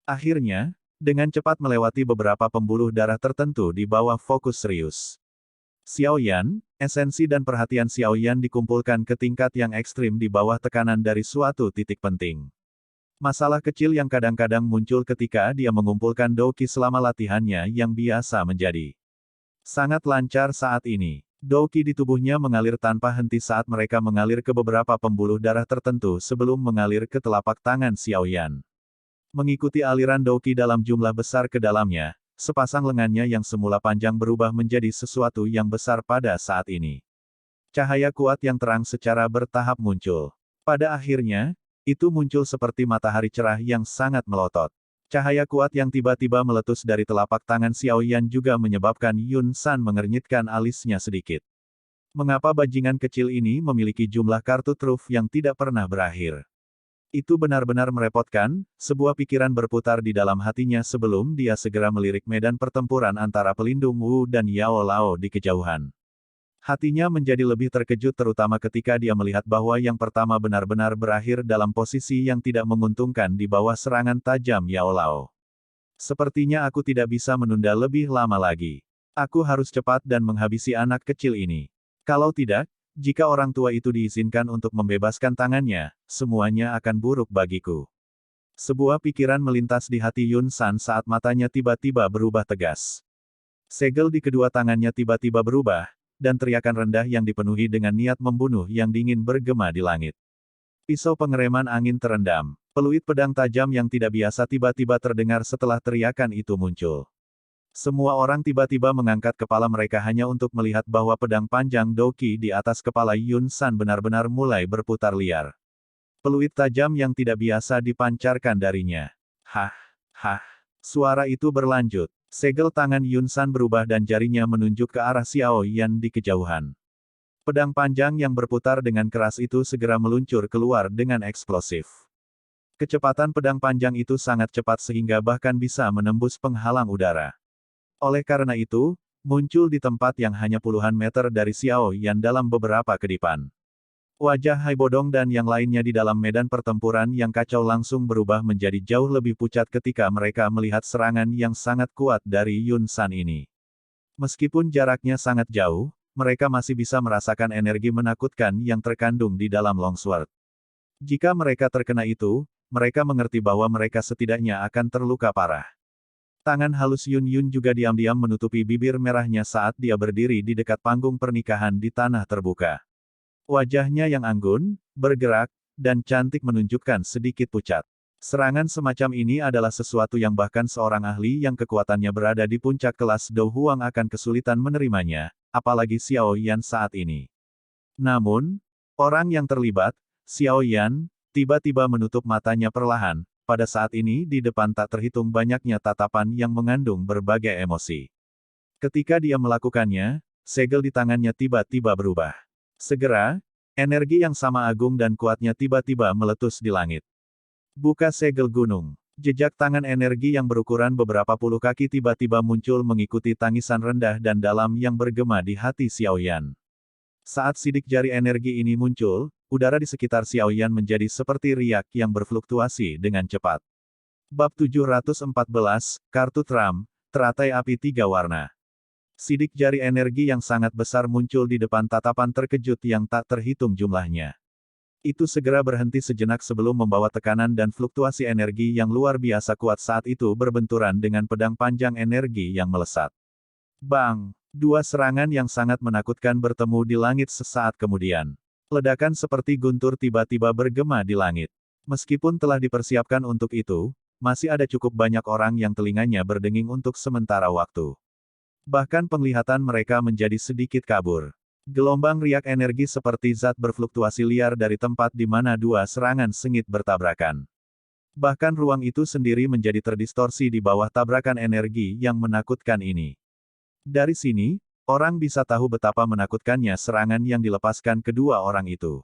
Akhirnya, dengan cepat melewati beberapa pembuluh darah tertentu di bawah fokus serius. Xiao Yan, esensi dan perhatian Xiao Yan dikumpulkan ke tingkat yang ekstrim di bawah tekanan dari suatu titik penting. Masalah kecil yang kadang-kadang muncul ketika dia mengumpulkan Douqi selama latihannya yang biasa menjadi sangat lancar saat ini. Douqi di tubuhnya mengalir tanpa henti saat mereka mengalir ke beberapa pembuluh darah tertentu sebelum mengalir ke telapak tangan Xiao Yan. Mengikuti aliran Douqi dalam jumlah besar ke dalamnya, sepasang lengannya yang semula panjang berubah menjadi sesuatu yang besar pada saat ini. Cahaya kuat yang terang secara bertahap muncul. Pada akhirnya, itu muncul seperti matahari cerah yang sangat melotot. Cahaya kuat yang tiba-tiba meletus dari telapak tangan Xiao Yan juga menyebabkan Yun San mengernyitkan alisnya sedikit. Mengapa bajingan kecil ini memiliki jumlah kartu truf yang tidak pernah berakhir? Itu benar-benar merepotkan, sebuah pikiran berputar di dalam hatinya sebelum dia segera melirik medan pertempuran antara pelindung Wu dan Yao Lao di kejauhan. Hatinya menjadi lebih terkejut terutama ketika dia melihat bahwa yang pertama benar-benar berakhir dalam posisi yang tidak menguntungkan di bawah serangan tajam Yao Lao. Sepertinya aku tidak bisa menunda lebih lama lagi. Aku harus cepat dan menghabisi anak kecil ini. Kalau tidak, jika orang tua itu diizinkan untuk membebaskan tangannya, semuanya akan buruk bagiku. Sebuah pikiran melintas di hati Yun San saat matanya tiba-tiba berubah tegas. Segel di kedua tangannya tiba-tiba berubah, dan teriakan rendah yang dipenuhi dengan niat membunuh yang dingin bergema di langit. Pisau pengereman angin terendam. Peluit pedang tajam yang tidak biasa tiba-tiba terdengar setelah teriakan itu muncul. Semua orang tiba-tiba mengangkat kepala mereka hanya untuk melihat bahwa pedang panjang Douqi di atas kepala Yun San benar-benar mulai berputar liar. Peluit tajam yang tidak biasa dipancarkan darinya. Hah, hah. Suara itu berlanjut. Segel tangan Yun San berubah dan jarinya menunjuk ke arah Xiao Yan di kejauhan. Pedang panjang yang berputar dengan keras itu segera meluncur keluar dengan eksplosif. Kecepatan pedang panjang itu sangat cepat sehingga bahkan bisa menembus penghalang udara. Oleh karena itu, muncul di tempat yang hanya puluhan meter dari Xiao Yan dalam beberapa kedipan. Wajah Hai Bodong dan yang lainnya di dalam medan pertempuran yang kacau langsung berubah menjadi jauh lebih pucat ketika mereka melihat serangan yang sangat kuat dari Yun San ini. Meskipun jaraknya sangat jauh, mereka masih bisa merasakan energi menakutkan yang terkandung di dalam longsword. Jika mereka terkena itu, mereka mengerti bahwa mereka setidaknya akan terluka parah. Tangan halus Yun Yun juga diam-diam menutupi bibir merahnya saat dia berdiri di dekat panggung pernikahan di tanah terbuka. Wajahnya yang anggun, bergerak, dan cantik menunjukkan sedikit pucat. Serangan semacam ini adalah sesuatu yang bahkan seorang ahli yang kekuatannya berada di puncak kelas Dou Huang akan kesulitan menerimanya, apalagi Xiao Yan saat ini. Namun, orang yang terlibat, Xiao Yan, tiba-tiba menutup matanya perlahan. Pada saat ini di depan tak terhitung banyaknya tatapan yang mengandung berbagai emosi. Ketika dia melakukannya, segel di tangannya tiba-tiba berubah. Segera, energi yang sama agung dan kuatnya tiba-tiba meletus di langit. Buka segel gunung. Jejak tangan energi yang berukuran beberapa puluh kaki tiba-tiba muncul mengikuti tangisan rendah dan dalam yang bergema di hati Xiao Yan. Saat sidik jari energi ini muncul, udara di sekitar Xiao Yan menjadi seperti riak yang berfluktuasi dengan cepat. Bab 714, Kartu Tram, Teratai Api Tiga Warna. Sidik jari energi yang sangat besar muncul di depan tatapan terkejut yang tak terhitung jumlahnya. Itu segera berhenti sejenak sebelum membawa tekanan dan fluktuasi energi yang luar biasa kuat saat itu berbenturan dengan pedang panjang energi yang melesat. Bang! Dua serangan yang sangat menakutkan bertemu di langit sesaat kemudian. Ledakan seperti guntur tiba-tiba bergema di langit. Meskipun telah dipersiapkan untuk itu, masih ada cukup banyak orang yang telinganya berdenging untuk sementara waktu. Bahkan penglihatan mereka menjadi sedikit kabur. Gelombang riak energi seperti zat berfluktuasi liar dari tempat di mana dua serangan sengit bertabrakan. Bahkan ruang itu sendiri menjadi terdistorsi di bawah tabrakan energi yang menakutkan ini. Dari sini, orang bisa tahu betapa menakutkannya serangan yang dilepaskan kedua orang itu.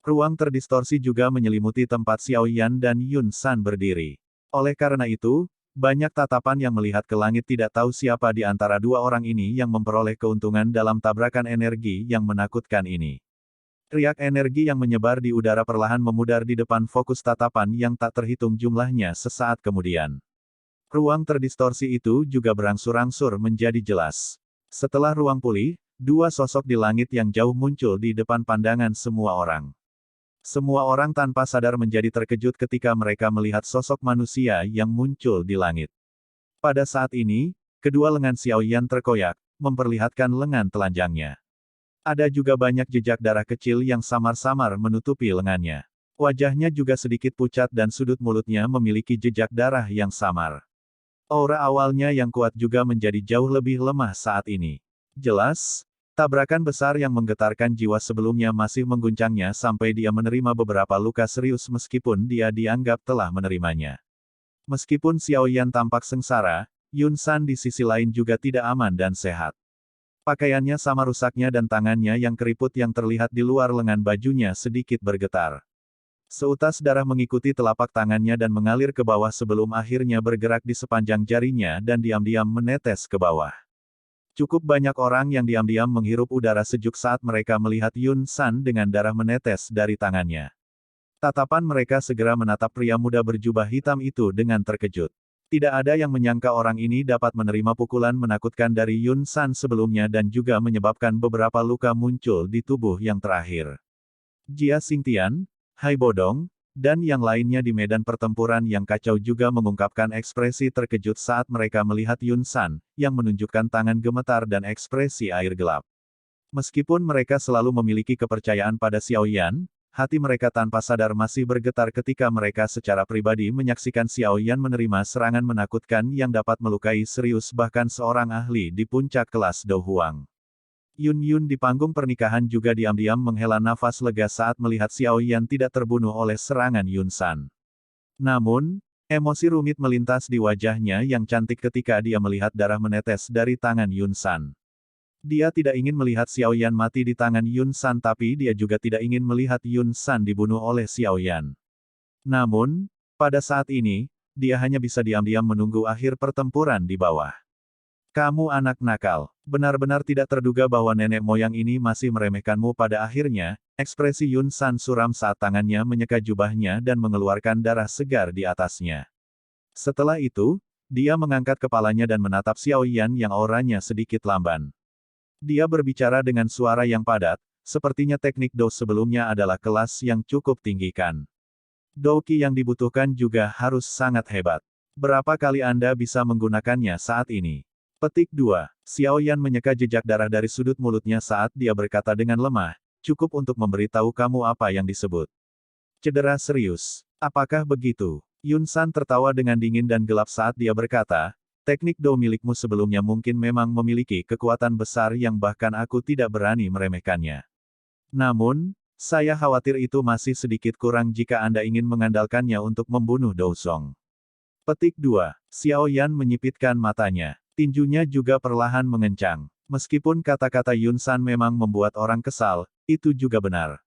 Ruang terdistorsi juga menyelimuti tempat Xiao Yan dan Yun San berdiri. Oleh karena itu, banyak tatapan yang melihat ke langit tidak tahu siapa di antara dua orang ini yang memperoleh keuntungan dalam tabrakan energi yang menakutkan ini. Riak energi yang menyebar di udara perlahan memudar di depan fokus tatapan yang tak terhitung jumlahnya sesaat kemudian. Ruang terdistorsi itu juga berangsur-angsur menjadi jelas. Setelah ruang pulih, dua sosok di langit yang jauh muncul di depan pandangan semua orang. Semua orang tanpa sadar menjadi terkejut ketika mereka melihat sosok manusia yang muncul di langit. Pada saat ini, kedua lengan Xiao Yan terkoyak, memperlihatkan lengan telanjangnya. Ada juga banyak jejak darah kecil yang samar-samar menutupi lengannya. Wajahnya juga sedikit pucat dan sudut mulutnya memiliki jejak darah yang samar. Aura awalnya yang kuat juga menjadi jauh lebih lemah saat ini. Jelas, tabrakan besar yang menggetarkan jiwa sebelumnya masih mengguncangnya sampai dia menerima beberapa luka serius meskipun dia dianggap telah menerimanya. Meskipun Xiao Yan tampak sengsara, Yun San di sisi lain juga tidak aman dan sehat. Pakaiannya sama rusaknya dan tangannya yang keriput yang terlihat di luar lengan bajunya sedikit bergetar. Seutas darah mengikuti telapak tangannya dan mengalir ke bawah sebelum akhirnya bergerak di sepanjang jarinya dan diam-diam menetes ke bawah. Cukup banyak orang yang diam-diam menghirup udara sejuk saat mereka melihat Yun San dengan darah menetes dari tangannya. Tatapan mereka segera menatap pria muda berjubah hitam itu dengan terkejut. Tidak ada yang menyangka orang ini dapat menerima pukulan menakutkan dari Yun San sebelumnya dan juga menyebabkan beberapa luka muncul di tubuh yang terakhir. Jia Xingtian, Hai Bodong, dan yang lainnya di medan pertempuran yang kacau juga mengungkapkan ekspresi terkejut saat mereka melihat Yun San, yang menunjukkan tangan gemetar dan ekspresi air gelap. Meskipun mereka selalu memiliki kepercayaan pada Xiao Yan, hati mereka tanpa sadar masih bergetar ketika mereka secara pribadi menyaksikan Xiao Yan menerima serangan menakutkan yang dapat melukai serius bahkan seorang ahli di puncak kelas Do Huang. Yun Yun di panggung pernikahan juga diam-diam menghela nafas lega saat melihat Xiao Yan tidak terbunuh oleh serangan Yun San. Namun, emosi rumit melintas di wajahnya yang cantik ketika dia melihat darah menetes dari tangan Yun San. Dia tidak ingin melihat Xiao Yan mati di tangan Yun San tapi dia juga tidak ingin melihat Yun San dibunuh oleh Xiao Yan. Namun, pada saat ini, dia hanya bisa diam-diam menunggu akhir pertempuran di bawah. Kamu anak nakal. Benar-benar tidak terduga bahwa nenek moyang ini masih meremehkanmu pada akhirnya, ekspresi Yun San suram saat tangannya menyeka jubahnya dan mengeluarkan darah segar di atasnya. Setelah itu, dia mengangkat kepalanya dan menatap Xiao Yan yang auranya sedikit lamban. Dia berbicara dengan suara yang padat, sepertinya teknik Do sebelumnya adalah kelas yang cukup tinggikan. Douki yang dibutuhkan juga harus sangat hebat. Berapa kali Anda bisa menggunakannya saat ini? Petik 2. Xiao Yan menyeka jejak darah dari sudut mulutnya saat dia berkata dengan lemah, cukup untuk memberitahu kamu apa yang disebut cedera serius. Apakah begitu? Yun San tertawa dengan dingin dan gelap saat dia berkata, teknik Do milikmu sebelumnya mungkin memang memiliki kekuatan besar yang bahkan aku tidak berani meremehkannya. Namun, saya khawatir itu masih sedikit kurang jika Anda ingin mengandalkannya untuk membunuh Dou Song. Petik 2. Xiao Yan menyipitkan matanya. Tinjunya juga perlahan mengencang. Meskipun kata-kata Yun San memang membuat orang kesal, itu juga benar.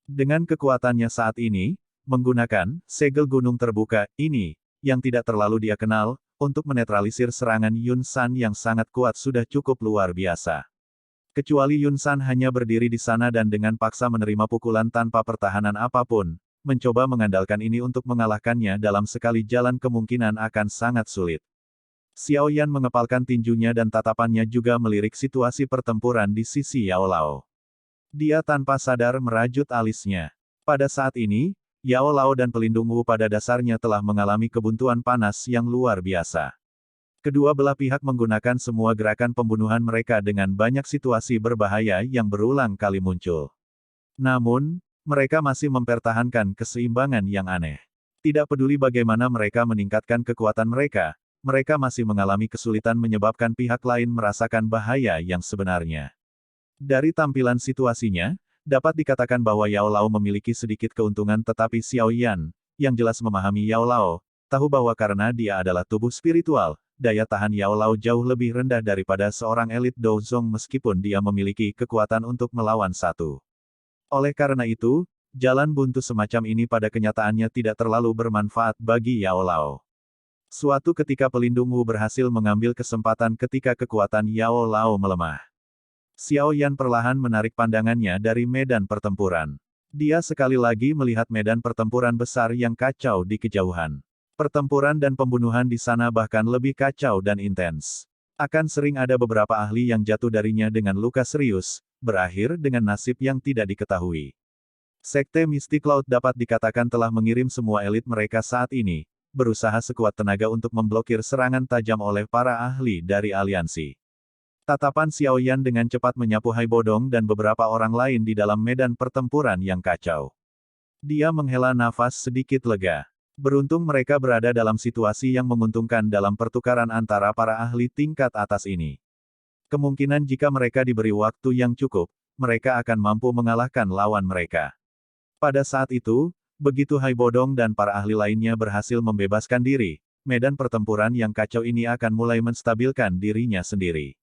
Dengan kekuatannya saat ini, menggunakan segel gunung terbuka ini, yang tidak terlalu dia kenal, untuk menetralisir serangan Yun San yang sangat kuat sudah cukup luar biasa. Kecuali Yun San hanya berdiri di sana dan dengan paksa menerima pukulan tanpa pertahanan apapun, mencoba mengandalkan ini untuk mengalahkannya dalam sekali jalan kemungkinan akan sangat sulit. Xiao Yan mengepalkan tinjunya dan tatapannya juga melirik situasi pertempuran di sisi Yao Lao. Dia tanpa sadar merajut alisnya. Pada saat ini, Yao Lao dan pelindung Wu pada dasarnya telah mengalami kebuntuan panas yang luar biasa. Kedua belah pihak menggunakan semua gerakan pembunuhan mereka dengan banyak situasi berbahaya yang berulang kali muncul. Namun, mereka masih mempertahankan keseimbangan yang aneh. Tidak peduli bagaimana mereka meningkatkan kekuatan mereka, mereka masih mengalami kesulitan menyebabkan pihak lain merasakan bahaya yang sebenarnya. Dari tampilan situasinya, dapat dikatakan bahwa Yao Lao memiliki sedikit keuntungan tetapi Xiao Yan, yang jelas memahami Yao Lao, tahu bahwa karena dia adalah tubuh spiritual, daya tahan Yao Lao jauh lebih rendah daripada seorang elit Dou Zong meskipun dia memiliki kekuatan untuk melawan satu. Oleh karena itu, jalan buntu semacam ini pada kenyataannya tidak terlalu bermanfaat bagi Yao Lao. Suatu ketika pelindung Wu berhasil mengambil kesempatan ketika kekuatan Yao Lao melemah. Xiao Yan perlahan menarik pandangannya dari medan pertempuran. Dia sekali lagi melihat medan pertempuran besar yang kacau di kejauhan. Pertempuran dan pembunuhan di sana bahkan lebih kacau dan intens. Akan sering ada beberapa ahli yang jatuh darinya dengan luka serius, berakhir dengan nasib yang tidak diketahui. Sekte Mystic Cloud dapat dikatakan telah mengirim semua elit mereka saat ini, berusaha sekuat tenaga untuk memblokir serangan tajam oleh para ahli dari aliansi. Tatapan Xiao Yan dengan cepat menyapu Hai Bodong dan beberapa orang lain di dalam medan pertempuran yang kacau. Dia menghela nafas sedikit lega. Beruntung mereka berada dalam situasi yang menguntungkan dalam pertukaran antara para ahli tingkat atas ini. Kemungkinan jika mereka diberi waktu yang cukup, mereka akan mampu mengalahkan lawan mereka. Pada saat itu, begitu Hai Bodong dan para ahli lainnya berhasil membebaskan diri, medan pertempuran yang kacau ini akan mulai menstabilkan dirinya sendiri.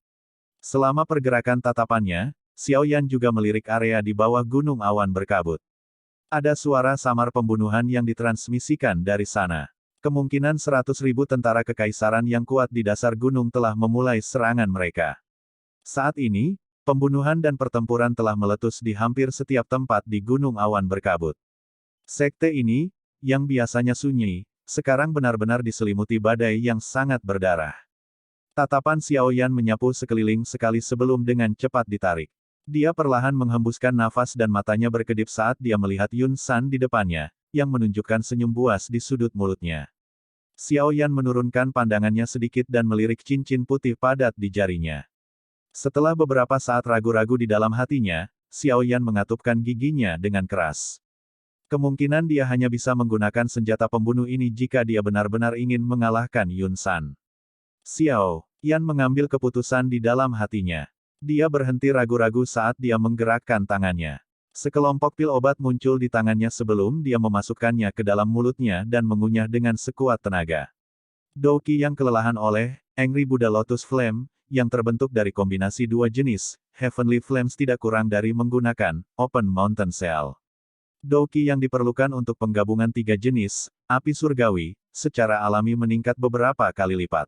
Selama pergerakan tatapannya, Xiao Yan juga melirik area di bawah gunung awan berkabut. Ada suara samar pembunuhan yang ditransmisikan dari sana. Kemungkinan 100.000 tentara kekaisaran yang kuat di dasar gunung telah memulai serangan mereka. Saat ini, pembunuhan dan pertempuran telah meletus di hampir setiap tempat di gunung awan berkabut. Sekte ini, yang biasanya sunyi, sekarang benar-benar diselimuti badai yang sangat berdarah. Tatapan Xiao Yan menyapu sekeliling sekali sebelum dengan cepat ditarik. Dia perlahan menghembuskan nafas dan matanya berkedip saat dia melihat Yun San di depannya, yang menunjukkan senyum buas di sudut mulutnya. Xiao Yan menurunkan pandangannya sedikit dan melirik cincin putih padat di jarinya. Setelah beberapa saat ragu-ragu di dalam hatinya, Xiao Yan mengatupkan giginya dengan keras. Kemungkinan dia hanya bisa menggunakan senjata pembunuh ini jika dia benar-benar ingin mengalahkan Yun San. Xiao Yan mengambil keputusan di dalam hatinya. Dia berhenti ragu-ragu saat dia menggerakkan tangannya. Sekelompok pil obat muncul di tangannya sebelum dia memasukkannya ke dalam mulutnya dan mengunyah dengan sekuat tenaga. Douqi yang kelelahan oleh Angry Buddha Lotus Flame, yang terbentuk dari kombinasi dua jenis, Heavenly Flames tidak kurang dari menggunakan Open Mountain Cell. Douqi yang diperlukan untuk penggabungan tiga jenis, api surgawi, secara alami meningkat beberapa kali lipat.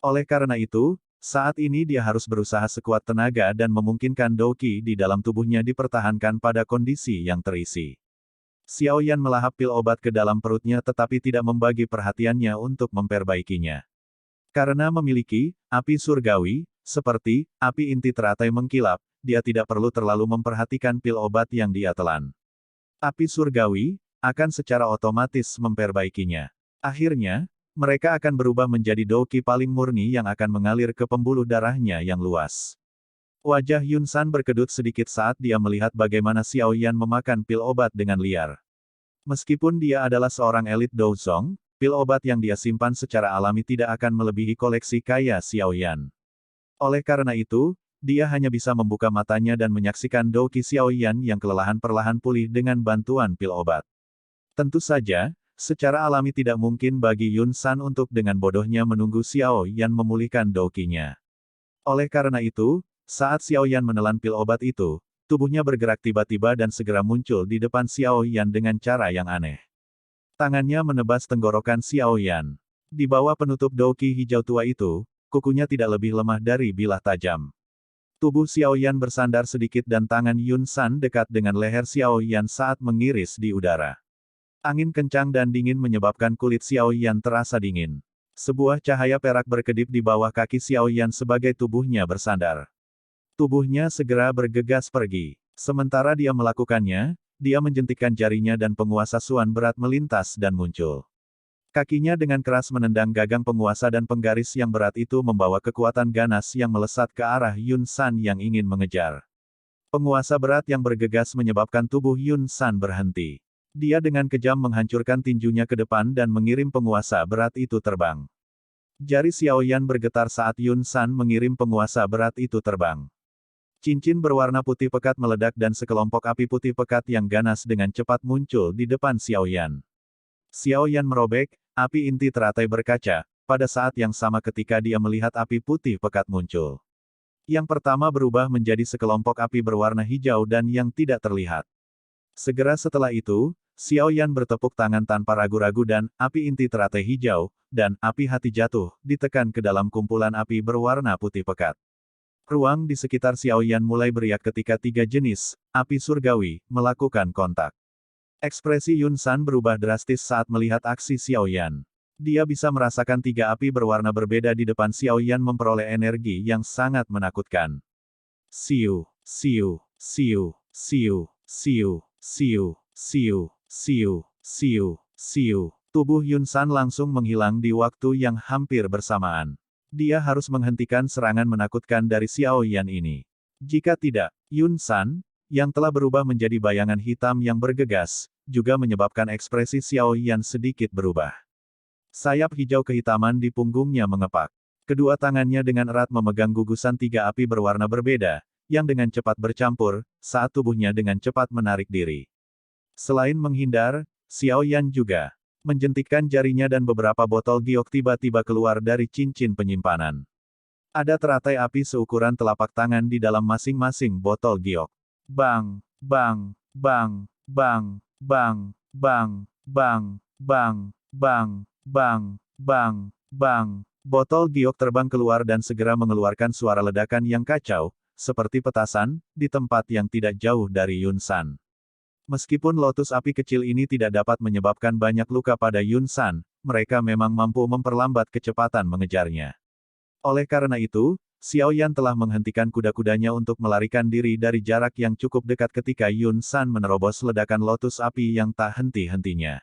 Oleh karena itu, saat ini dia harus berusaha sekuat tenaga dan memungkinkan Douqi di dalam tubuhnya dipertahankan pada kondisi yang terisi. Xiao Yan melahap pil obat ke dalam perutnya tetapi tidak membagi perhatiannya untuk memperbaikinya. Karena memiliki api surgawi, seperti api inti teratai mengkilap, dia tidak perlu terlalu memperhatikan pil obat yang dia telan. Api surgawi akan secara otomatis memperbaikinya. Akhirnya, mereka akan berubah menjadi Douqi paling murni yang akan mengalir ke pembuluh darahnya yang luas. Wajah Yun San berkedut sedikit saat dia melihat bagaimana Xiao Yan memakan pil obat dengan liar. Meskipun dia adalah seorang elit Douzong, pil obat yang dia simpan secara alami tidak akan melebihi koleksi kaya Xiao Yan. Oleh karena itu, dia hanya bisa membuka matanya dan menyaksikan Douqi Xiao Yan yang kelelahan perlahan pulih dengan bantuan pil obat. Tentu saja, secara alami tidak mungkin bagi Yun San untuk dengan bodohnya menunggu Xiao Yan memulihkan Douqi-nya. Oleh karena itu, saat Xiao Yan menelan pil obat itu, tubuhnya bergerak tiba-tiba dan segera muncul di depan Xiao Yan dengan cara yang aneh. Tangannya menebas tenggorokan Xiao Yan. Di bawah penutup Douqi hijau tua itu, kukunya tidak lebih lemah dari bilah tajam. Tubuh Xiao Yan bersandar sedikit dan tangan Yun San dekat dengan leher Xiao Yan saat mengiris di udara. Angin kencang dan dingin menyebabkan kulit Xiao Yan terasa dingin. Sebuah cahaya perak berkedip di bawah kaki Xiao Yan sebagai tubuhnya bersandar. Tubuhnya segera bergegas pergi. Sementara dia melakukannya, dia menjentikkan jarinya dan penguasa Suan berat melintas dan muncul. Kakinya dengan keras menendang gagang penguasa dan penggaris yang berat itu membawa kekuatan ganas yang melesat ke arah Yun San yang ingin mengejar. Penguasa berat yang bergegas menyebabkan tubuh Yun San berhenti. Dia dengan kejam menghancurkan tinjunya ke depan dan mengirim penguasa berat itu terbang. Jari Xiao Yan bergetar saat Yun San mengirim penguasa berat itu terbang. Cincin berwarna putih pekat meledak dan sekelompok api putih pekat yang ganas dengan cepat muncul di depan Xiao Yan. Xiao Yan merobek, api inti teratai berkaca, pada saat yang sama ketika dia melihat api putih pekat muncul. Yang pertama berubah menjadi sekelompok api berwarna hijau dan yang tidak terlihat. Segera setelah itu, Xiao Yan bertepuk tangan tanpa ragu-ragu dan api inti teratai hijau, dan api hati jatuh, ditekan ke dalam kumpulan api berwarna putih pekat. Ruang di sekitar Xiao Yan mulai beriak ketika tiga jenis api surgawi melakukan kontak. Ekspresi Yun San berubah drastis saat melihat aksi Xiao Yan. Dia bisa merasakan tiga api berwarna berbeda di depan Xiao Yan memperoleh energi yang sangat menakutkan. Siu, siu, siu, siu, siu, siu, siu, siu, siu, siu. Tubuh Yun San langsung menghilang di waktu yang hampir bersamaan. Dia harus menghentikan serangan menakutkan dari Xiao Yan ini. Jika tidak, Yun San, yang telah berubah menjadi bayangan hitam yang bergegas, juga menyebabkan ekspresi Xiao Yan sedikit berubah. Sayap hijau kehitaman di punggungnya mengepak. Kedua tangannya dengan erat memegang gugusan tiga api berwarna berbeda, yang dengan cepat bercampur, saat tubuhnya dengan cepat menarik diri. Selain menghindar, Xiao Yan juga menjentikkan jarinya dan beberapa botol giok tiba-tiba keluar dari cincin penyimpanan. Ada teratai api seukuran telapak tangan di dalam masing-masing botol giok. Bang, bang, bang, bang, bang, bang, bang, bang, bang, bang, bang, bang. Botol giok terbang keluar dan segera mengeluarkan suara ledakan yang kacau, seperti petasan, di tempat yang tidak jauh dari Yun San. Meskipun lotus api kecil ini tidak dapat menyebabkan banyak luka pada Yun San, mereka memang mampu memperlambat kecepatan mengejarnya. Oleh karena itu, Xiao Yan telah menghentikan kuda-kudanya untuk melarikan diri dari jarak yang cukup dekat ketika Yun San menerobos ledakan lotus api yang tak henti-hentinya.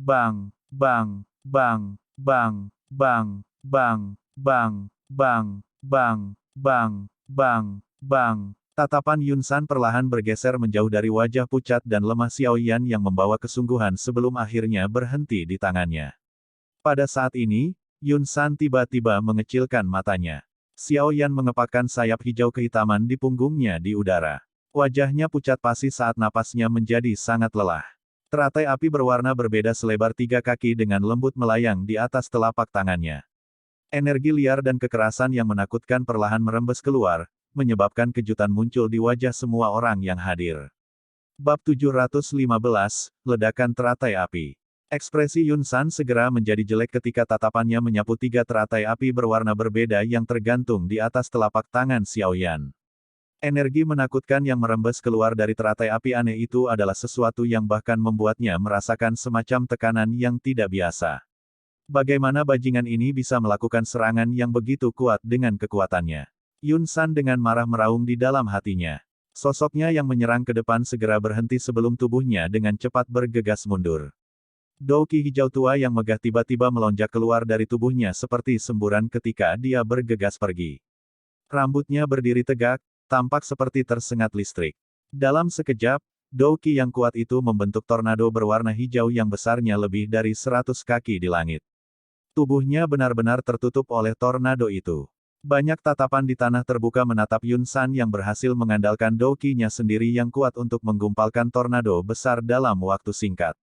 Bang, bang, bang, bang, bang, bang, bang, bang, bang, bang, bang, bang. Tatapan Yun San perlahan bergeser menjauh dari wajah pucat dan lemah Xiao Yan yang membawa kesungguhan sebelum akhirnya berhenti di tangannya. Pada saat ini, Yun San tiba-tiba mengecilkan matanya. Xiao Yan mengepakkan sayap hijau kehitaman di punggungnya di udara. Wajahnya pucat pasi saat napasnya menjadi sangat lelah. Teratai api berwarna berbeda selebar 3 kaki dengan lembut melayang di atas telapak tangannya. Energi liar dan kekerasan yang menakutkan perlahan merembes keluar, menyebabkan kejutan muncul di wajah semua orang yang hadir. Bab 715, Ledakan Teratai Api. Ekspresi Yun San segera menjadi jelek ketika tatapannya menyapu 3 teratai api berwarna berbeda yang tergantung di atas telapak tangan Xiao Yan. Energi menakutkan yang merembes keluar dari teratai api aneh itu adalah sesuatu yang bahkan membuatnya merasakan semacam tekanan yang tidak biasa. Bagaimana bajingan ini bisa melakukan serangan yang begitu kuat dengan kekuatannya? Yun San dengan marah meraung di dalam hatinya. Sosoknya yang menyerang ke depan segera berhenti sebelum tubuhnya dengan cepat bergegas mundur. Douki hijau tua yang megah tiba-tiba melonjak keluar dari tubuhnya seperti semburan ketika dia bergegas pergi. Rambutnya berdiri tegak, tampak seperti tersengat listrik. Dalam sekejap, Douki yang kuat itu membentuk tornado berwarna hijau yang besarnya lebih dari 100 kaki di langit. Tubuhnya benar-benar tertutup oleh tornado itu. Banyak tatapan di tanah terbuka menatap Yun San yang berhasil mengandalkan Douki-nya sendiri yang kuat untuk menggumpalkan tornado besar dalam waktu singkat.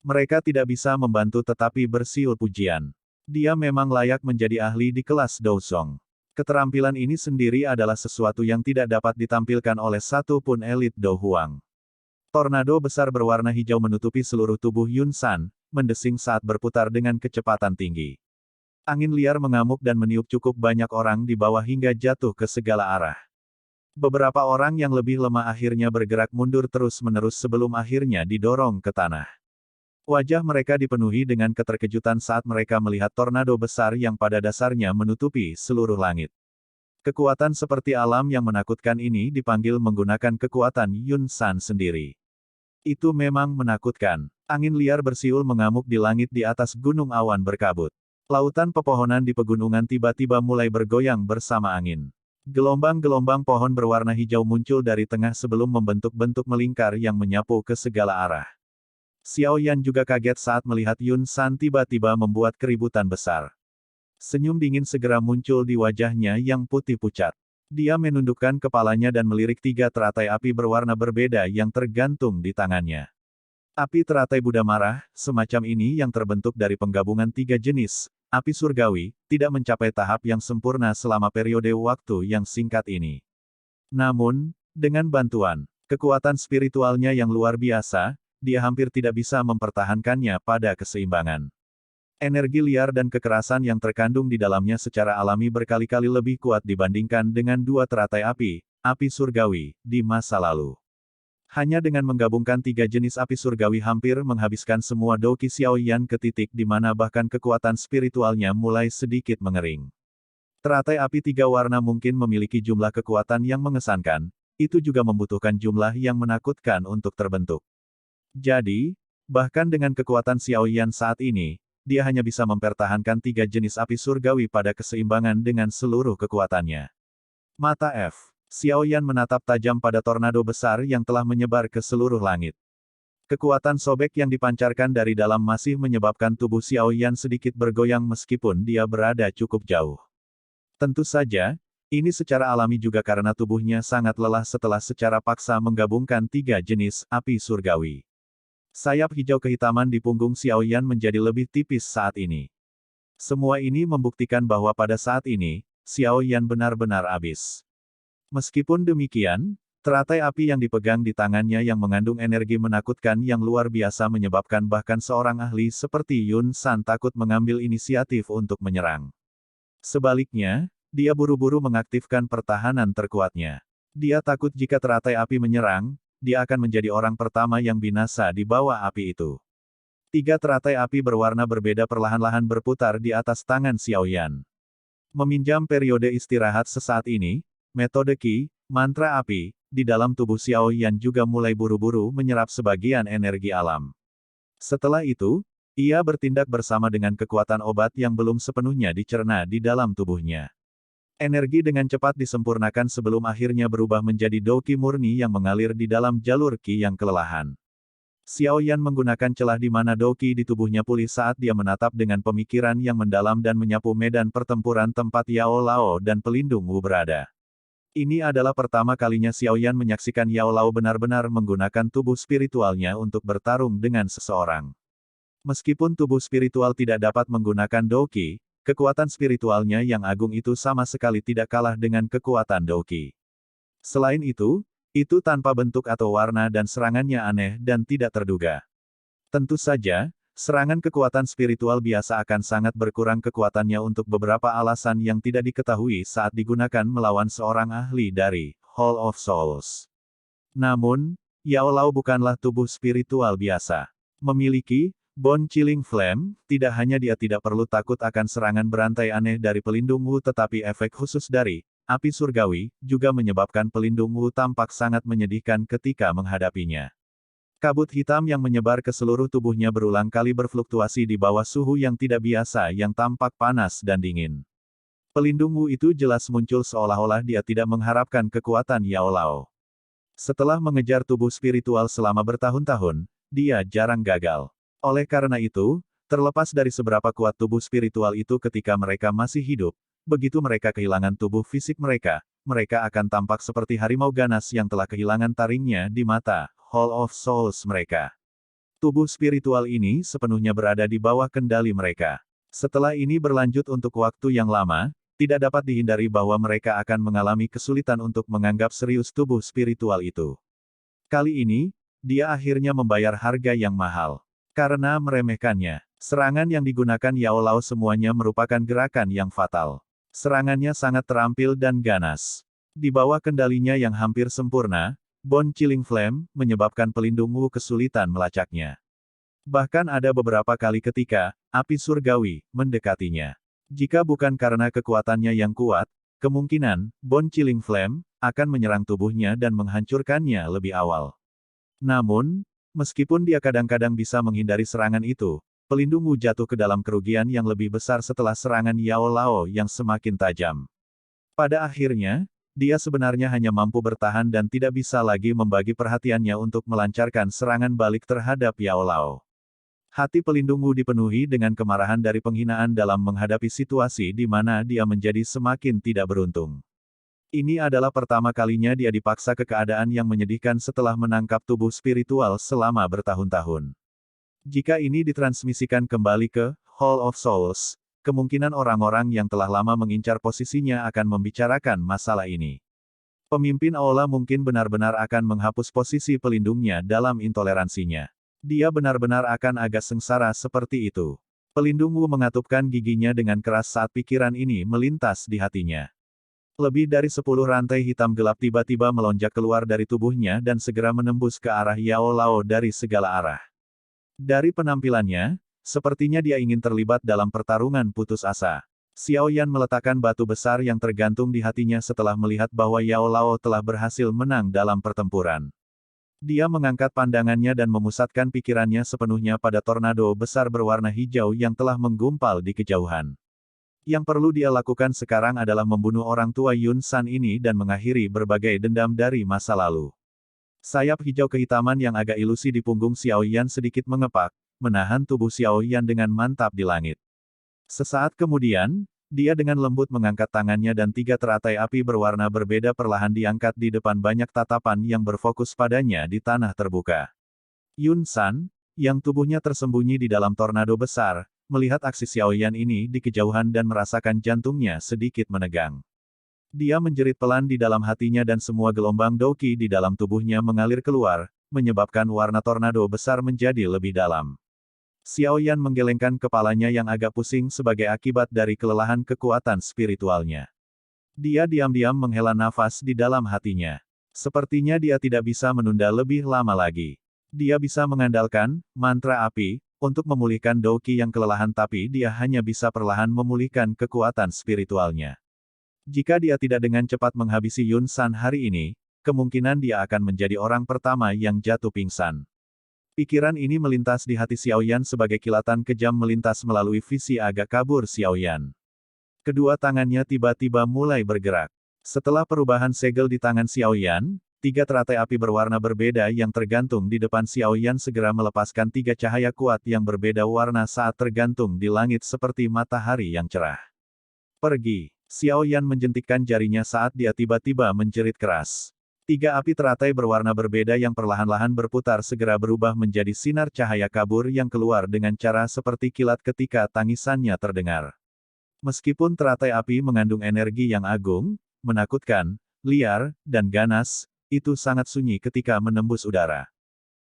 Mereka tidak bisa membantu tetapi bersiul pujian. Dia memang layak menjadi ahli di kelas Douzong. Keterampilan ini sendiri adalah sesuatu yang tidak dapat ditampilkan oleh satu pun elit Dou Huang. Tornado besar berwarna hijau menutupi seluruh tubuh Yun San, mendesing saat berputar dengan kecepatan tinggi. Angin liar mengamuk dan meniup cukup banyak orang di bawah hingga jatuh ke segala arah. Beberapa orang yang lebih lemah akhirnya bergerak mundur terus-menerus sebelum akhirnya didorong ke tanah. Wajah mereka dipenuhi dengan keterkejutan saat mereka melihat tornado besar yang pada dasarnya menutupi seluruh langit. Kekuatan seperti alam yang menakutkan ini dipanggil menggunakan kekuatan Yun San sendiri. Itu memang menakutkan. Angin liar bersiul mengamuk di langit di atas gunung awan berkabut. Lautan pepohonan di pegunungan tiba-tiba mulai bergoyang bersama angin. Gelombang-gelombang pohon berwarna hijau muncul dari tengah sebelum membentuk bentuk melingkar yang menyapu ke segala arah. Xiao Yan juga kaget saat melihat Yun San tiba-tiba membuat keributan besar. Senyum dingin segera muncul di wajahnya yang putih pucat. Dia menundukkan kepalanya dan melirik 3 teratai api berwarna berbeda yang tergantung di tangannya. Api teratai Buddha marah, semacam ini yang terbentuk dari penggabungan 3 jenis, api surgawi, tidak mencapai tahap yang sempurna selama periode waktu yang singkat ini. Namun, dengan bantuan kekuatan spiritualnya yang luar biasa, dia hampir tidak bisa mempertahankannya pada keseimbangan. Energi liar dan kekerasan yang terkandung di dalamnya secara alami berkali-kali lebih kuat dibandingkan dengan 2 teratai api surgawi, di masa lalu. Hanya dengan menggabungkan 3 jenis api surgawi hampir menghabiskan semua Douki Xiao Yan ke titik di mana bahkan kekuatan spiritualnya mulai sedikit mengering. Teratai api 3 warna mungkin memiliki jumlah kekuatan yang mengesankan, itu juga membutuhkan jumlah yang menakutkan untuk terbentuk. Jadi, bahkan dengan kekuatan Xiao Yan saat ini, dia hanya bisa mempertahankan 3 jenis api surgawi pada keseimbangan dengan seluruh kekuatannya. Mata F. Xiao Yan menatap tajam pada tornado besar yang telah menyebar ke seluruh langit. Kekuatan sobek yang dipancarkan dari dalam masih menyebabkan tubuh Xiao Yan sedikit bergoyang meskipun dia berada cukup jauh. Tentu saja, ini secara alami juga karena tubuhnya sangat lelah setelah secara paksa menggabungkan tiga jenis api surgawi. Sayap hijau kehitaman di punggung Xiao Yan menjadi lebih tipis saat ini. Semua ini membuktikan bahwa pada saat ini, Xiao Yan benar-benar habis. Meskipun demikian, teratai api yang dipegang di tangannya yang mengandung energi menakutkan yang luar biasa menyebabkan bahkan seorang ahli seperti Yun San takut mengambil inisiatif untuk menyerang. Sebaliknya, dia buru-buru mengaktifkan pertahanan terkuatnya. Dia takut jika teratai api menyerang, dia akan menjadi orang pertama yang binasa di bawah api itu. Tiga teratai api berwarna berbeda perlahan-lahan berputar di atas tangan Xiao Yan. Meminjam periode istirahat sesaat ini, metode Qi, mantra api, di dalam tubuh Xiao Yan juga mulai buru-buru menyerap sebagian energi alam. Setelah itu, ia bertindak bersama dengan kekuatan obat yang belum sepenuhnya dicerna di dalam tubuhnya. Energi dengan cepat disempurnakan sebelum akhirnya berubah menjadi Doqi murni yang mengalir di dalam jalur Qi yang kelelahan. Xiao Yan menggunakan celah di mana Doqi di tubuhnya pulih saat dia menatap dengan pemikiran yang mendalam dan menyapu medan pertempuran tempat Yao Lao dan pelindung Wu berada. Ini adalah pertama kalinya Xiao Yan menyaksikan Yao Lao benar-benar menggunakan tubuh spiritualnya untuk bertarung dengan seseorang. Meskipun tubuh spiritual tidak dapat menggunakan Doqi, kekuatan spiritualnya yang agung itu sama sekali tidak kalah dengan kekuatan Doqi. Selain itu tanpa bentuk atau warna dan serangannya aneh dan tidak terduga. Tentu saja, serangan kekuatan spiritual biasa akan sangat berkurang kekuatannya untuk beberapa alasan yang tidak diketahui saat digunakan melawan seorang ahli dari Hall of Souls. Namun, Yao Lao bukanlah tubuh spiritual biasa. Memiliki Bone Chilling Flame, tidak hanya dia tidak perlu takut akan serangan berantai aneh dari pelindung Wu tetapi efek khusus dari api surgawi juga menyebabkan pelindung Wu tampak sangat menyedihkan ketika menghadapinya. Kabut hitam yang menyebar ke seluruh tubuhnya berulang kali berfluktuasi di bawah suhu yang tidak biasa yang tampak panas dan dingin. Pelindung Wu itu jelas muncul seolah-olah dia tidak mengharapkan kekuatan Yao Lao. Setelah mengejar tubuh spiritual selama bertahun-tahun, dia jarang gagal. Oleh karena itu, terlepas dari seberapa kuat tubuh spiritual itu ketika mereka masih hidup, begitu mereka kehilangan tubuh fisik mereka akan tampak seperti harimau ganas yang telah kehilangan taringnya di mata Hall of Souls mereka. Tubuh spiritual ini sepenuhnya berada di bawah kendali mereka. Setelah ini berlanjut untuk waktu yang lama, tidak dapat dihindari bahwa mereka akan mengalami kesulitan untuk menganggap serius tubuh spiritual itu. Kali ini, dia akhirnya membayar harga yang mahal. Karena meremehkannya, serangan yang digunakan Yao Lao semuanya merupakan gerakan yang fatal. Serangannya sangat terampil dan ganas. Di bawah kendalinya yang hampir sempurna, Bone Chilling Flame menyebabkan pelindung Wu kesulitan melacaknya. Bahkan ada beberapa kali ketika api surgawi mendekatinya. Jika bukan karena kekuatannya yang kuat, kemungkinan Bone Chilling Flame akan menyerang tubuhnya dan menghancurkannya lebih awal. Namun, meskipun dia kadang-kadang bisa menghindari serangan itu, pelindung Wu jatuh ke dalam kerugian yang lebih besar setelah serangan Yao Lao yang semakin tajam. Pada akhirnya, dia sebenarnya hanya mampu bertahan dan tidak bisa lagi membagi perhatiannya untuk melancarkan serangan balik terhadap Yao Lao. Hati pelindung Wu dipenuhi dengan kemarahan dari penghinaan dalam menghadapi situasi di mana dia menjadi semakin tidak beruntung. Ini adalah pertama kalinya dia dipaksa ke keadaan yang menyedihkan setelah menangkap tubuh spiritual selama bertahun-tahun. Jika ini ditransmisikan kembali ke Hall of Souls, kemungkinan orang-orang yang telah lama mengincar posisinya akan membicarakan masalah ini. Pemimpin Aula mungkin benar-benar akan menghapus posisi pelindungnya dalam intoleransinya. Dia benar-benar akan agak sengsara seperti itu. Pelindung Wu mengatupkan giginya dengan keras saat pikiran ini melintas di hatinya. Lebih dari 10 rantai hitam gelap tiba-tiba melonjak keluar dari tubuhnya dan segera menembus ke arah Yao Lao dari segala arah. Dari penampilannya, sepertinya dia ingin terlibat dalam pertarungan putus asa. Xiao Yan meletakkan batu besar yang tergantung di hatinya setelah melihat bahwa Yao Lao telah berhasil menang dalam pertempuran. Dia mengangkat pandangannya dan memusatkan pikirannya sepenuhnya pada tornado besar berwarna hijau yang telah menggumpal di kejauhan. Yang perlu dia lakukan sekarang adalah membunuh orang tua Yun San ini dan mengakhiri berbagai dendam dari masa lalu. Sayap hijau kehitaman yang agak ilusi di punggung Xiao Yan sedikit mengepak, menahan tubuh Xiao Yan dengan mantap di langit. Sesaat kemudian, dia dengan lembut mengangkat tangannya dan tiga teratai api berwarna berbeda perlahan diangkat di depan banyak tatapan yang berfokus padanya di tanah terbuka. Yun San, yang tubuhnya tersembunyi di dalam tornado besar, melihat aksi Xiao Yan ini di kejauhan dan merasakan jantungnya sedikit menegang. Dia menjerit pelan di dalam hatinya dan semua gelombang Douqi di dalam tubuhnya mengalir keluar, menyebabkan warna tornado besar menjadi lebih dalam. Xiao Yan menggelengkan kepalanya yang agak pusing sebagai akibat dari kelelahan kekuatan spiritualnya. Dia diam-diam menghela nafas di dalam hatinya. Sepertinya dia tidak bisa menunda lebih lama lagi. Dia bisa mengandalkan mantra api untuk memulihkan Douqi yang kelelahan, tapi dia hanya bisa perlahan memulihkan kekuatan spiritualnya. Jika dia tidak dengan cepat menghabisi Yun San hari ini, kemungkinan dia akan menjadi orang pertama yang jatuh pingsan. Pikiran ini melintas di hati Xiao Yan sebagai kilatan kejam melintas melalui visi agak kabur Xiao Yan. Kedua tangannya tiba-tiba mulai bergerak. Setelah perubahan segel di tangan Xiao Yan, tiga teratai api berwarna berbeda yang tergantung di depan Xiao Yan segera melepaskan tiga cahaya kuat yang berbeda warna saat tergantung di langit seperti matahari yang cerah. Pergi. Xiao Yan menjentikkan jarinya saat dia tiba-tiba menjerit keras. Tiga api teratai berwarna berbeda yang perlahan-lahan berputar segera berubah menjadi sinar cahaya kabur yang keluar dengan cara seperti kilat ketika tangisannya terdengar. Meskipun teratai api mengandung energi yang agung, menakutkan, liar, dan ganas, itu sangat sunyi ketika menembus udara.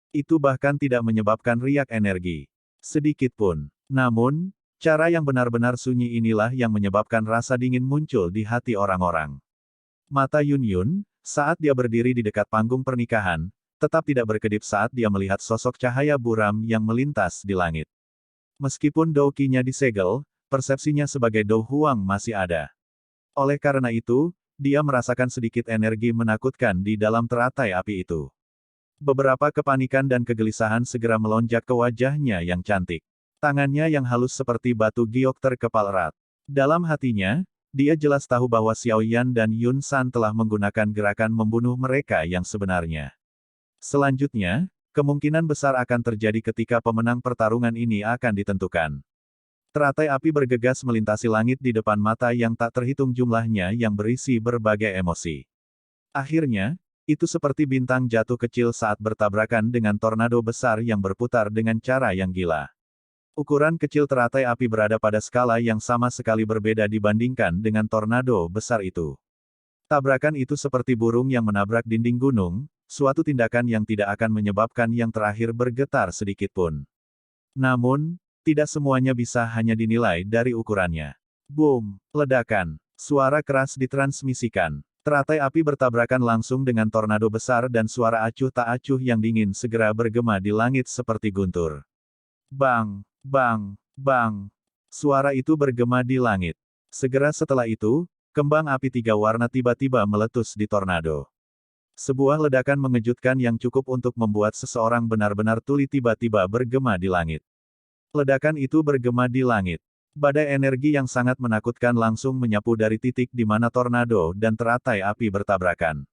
Itu bahkan tidak menyebabkan riak energi sedikit pun. Namun, cara yang benar-benar sunyi inilah yang menyebabkan rasa dingin muncul di hati orang-orang. Mata Yun Yun, saat dia berdiri di dekat panggung pernikahan, tetap tidak berkedip saat dia melihat sosok cahaya buram yang melintas di langit. Meskipun Douqi-nya disegel, persepsinya sebagai Dou Huang masih ada. Oleh karena itu, dia merasakan sedikit energi menakutkan di dalam teratai api itu. Beberapa kepanikan dan kegelisahan segera melonjak ke wajahnya yang cantik. Tangannya yang halus seperti batu giok terkepal erat. Dalam hatinya, dia jelas tahu bahwa Xiao Yan dan Yun San telah menggunakan gerakan membunuh mereka yang sebenarnya. Selanjutnya, kemungkinan besar akan terjadi ketika pemenang pertarungan ini akan ditentukan. Teratai api bergegas melintasi langit di depan mata yang tak terhitung jumlahnya yang berisi berbagai emosi. Akhirnya, itu seperti bintang jatuh kecil saat bertabrakan dengan tornado besar yang berputar dengan cara yang gila. Ukuran kecil teratai api berada pada skala yang sama sekali berbeda dibandingkan dengan tornado besar itu. Tabrakan itu seperti burung yang menabrak dinding gunung, suatu tindakan yang tidak akan menyebabkan yang terakhir bergetar sedikit pun. Namun, tidak semuanya bisa hanya dinilai dari ukurannya. Boom! Ledakan. Suara keras ditransmisikan. Teratai api bertabrakan langsung dengan tornado besar dan suara acuh tak acuh yang dingin segera bergema di langit seperti guntur. Bang! Bang! Bang! Suara itu bergema di langit. Segera setelah itu, kembang api tiga warna tiba-tiba meletus di tornado. Sebuah ledakan mengejutkan yang cukup untuk membuat seseorang benar-benar tuli tiba-tiba bergema di langit. Ledakan itu bergema di langit. Badai energi yang sangat menakutkan langsung menyapu dari titik di mana tornado dan teratai api bertabrakan.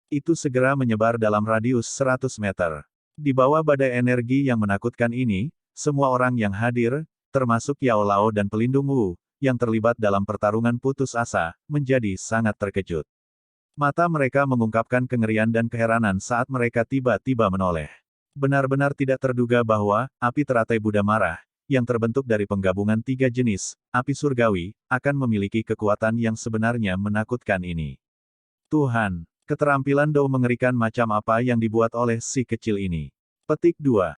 Itu segera menyebar dalam radius 100 meter. Di bawah badai energi yang menakutkan ini, semua orang yang hadir, termasuk Yao Lao dan pelindung Wu, yang terlibat dalam pertarungan putus asa, menjadi sangat terkejut. Mata mereka mengungkapkan kengerian dan keheranan saat mereka tiba-tiba menoleh. Benar-benar tidak terduga bahwa, api teratai Buddha marah, yang terbentuk dari penggabungan tiga jenis, api surgawi, akan memiliki kekuatan yang sebenarnya menakutkan ini. Tuhan, keterampilan Dou mengerikan macam apa yang dibuat oleh si kecil ini. Petik 2.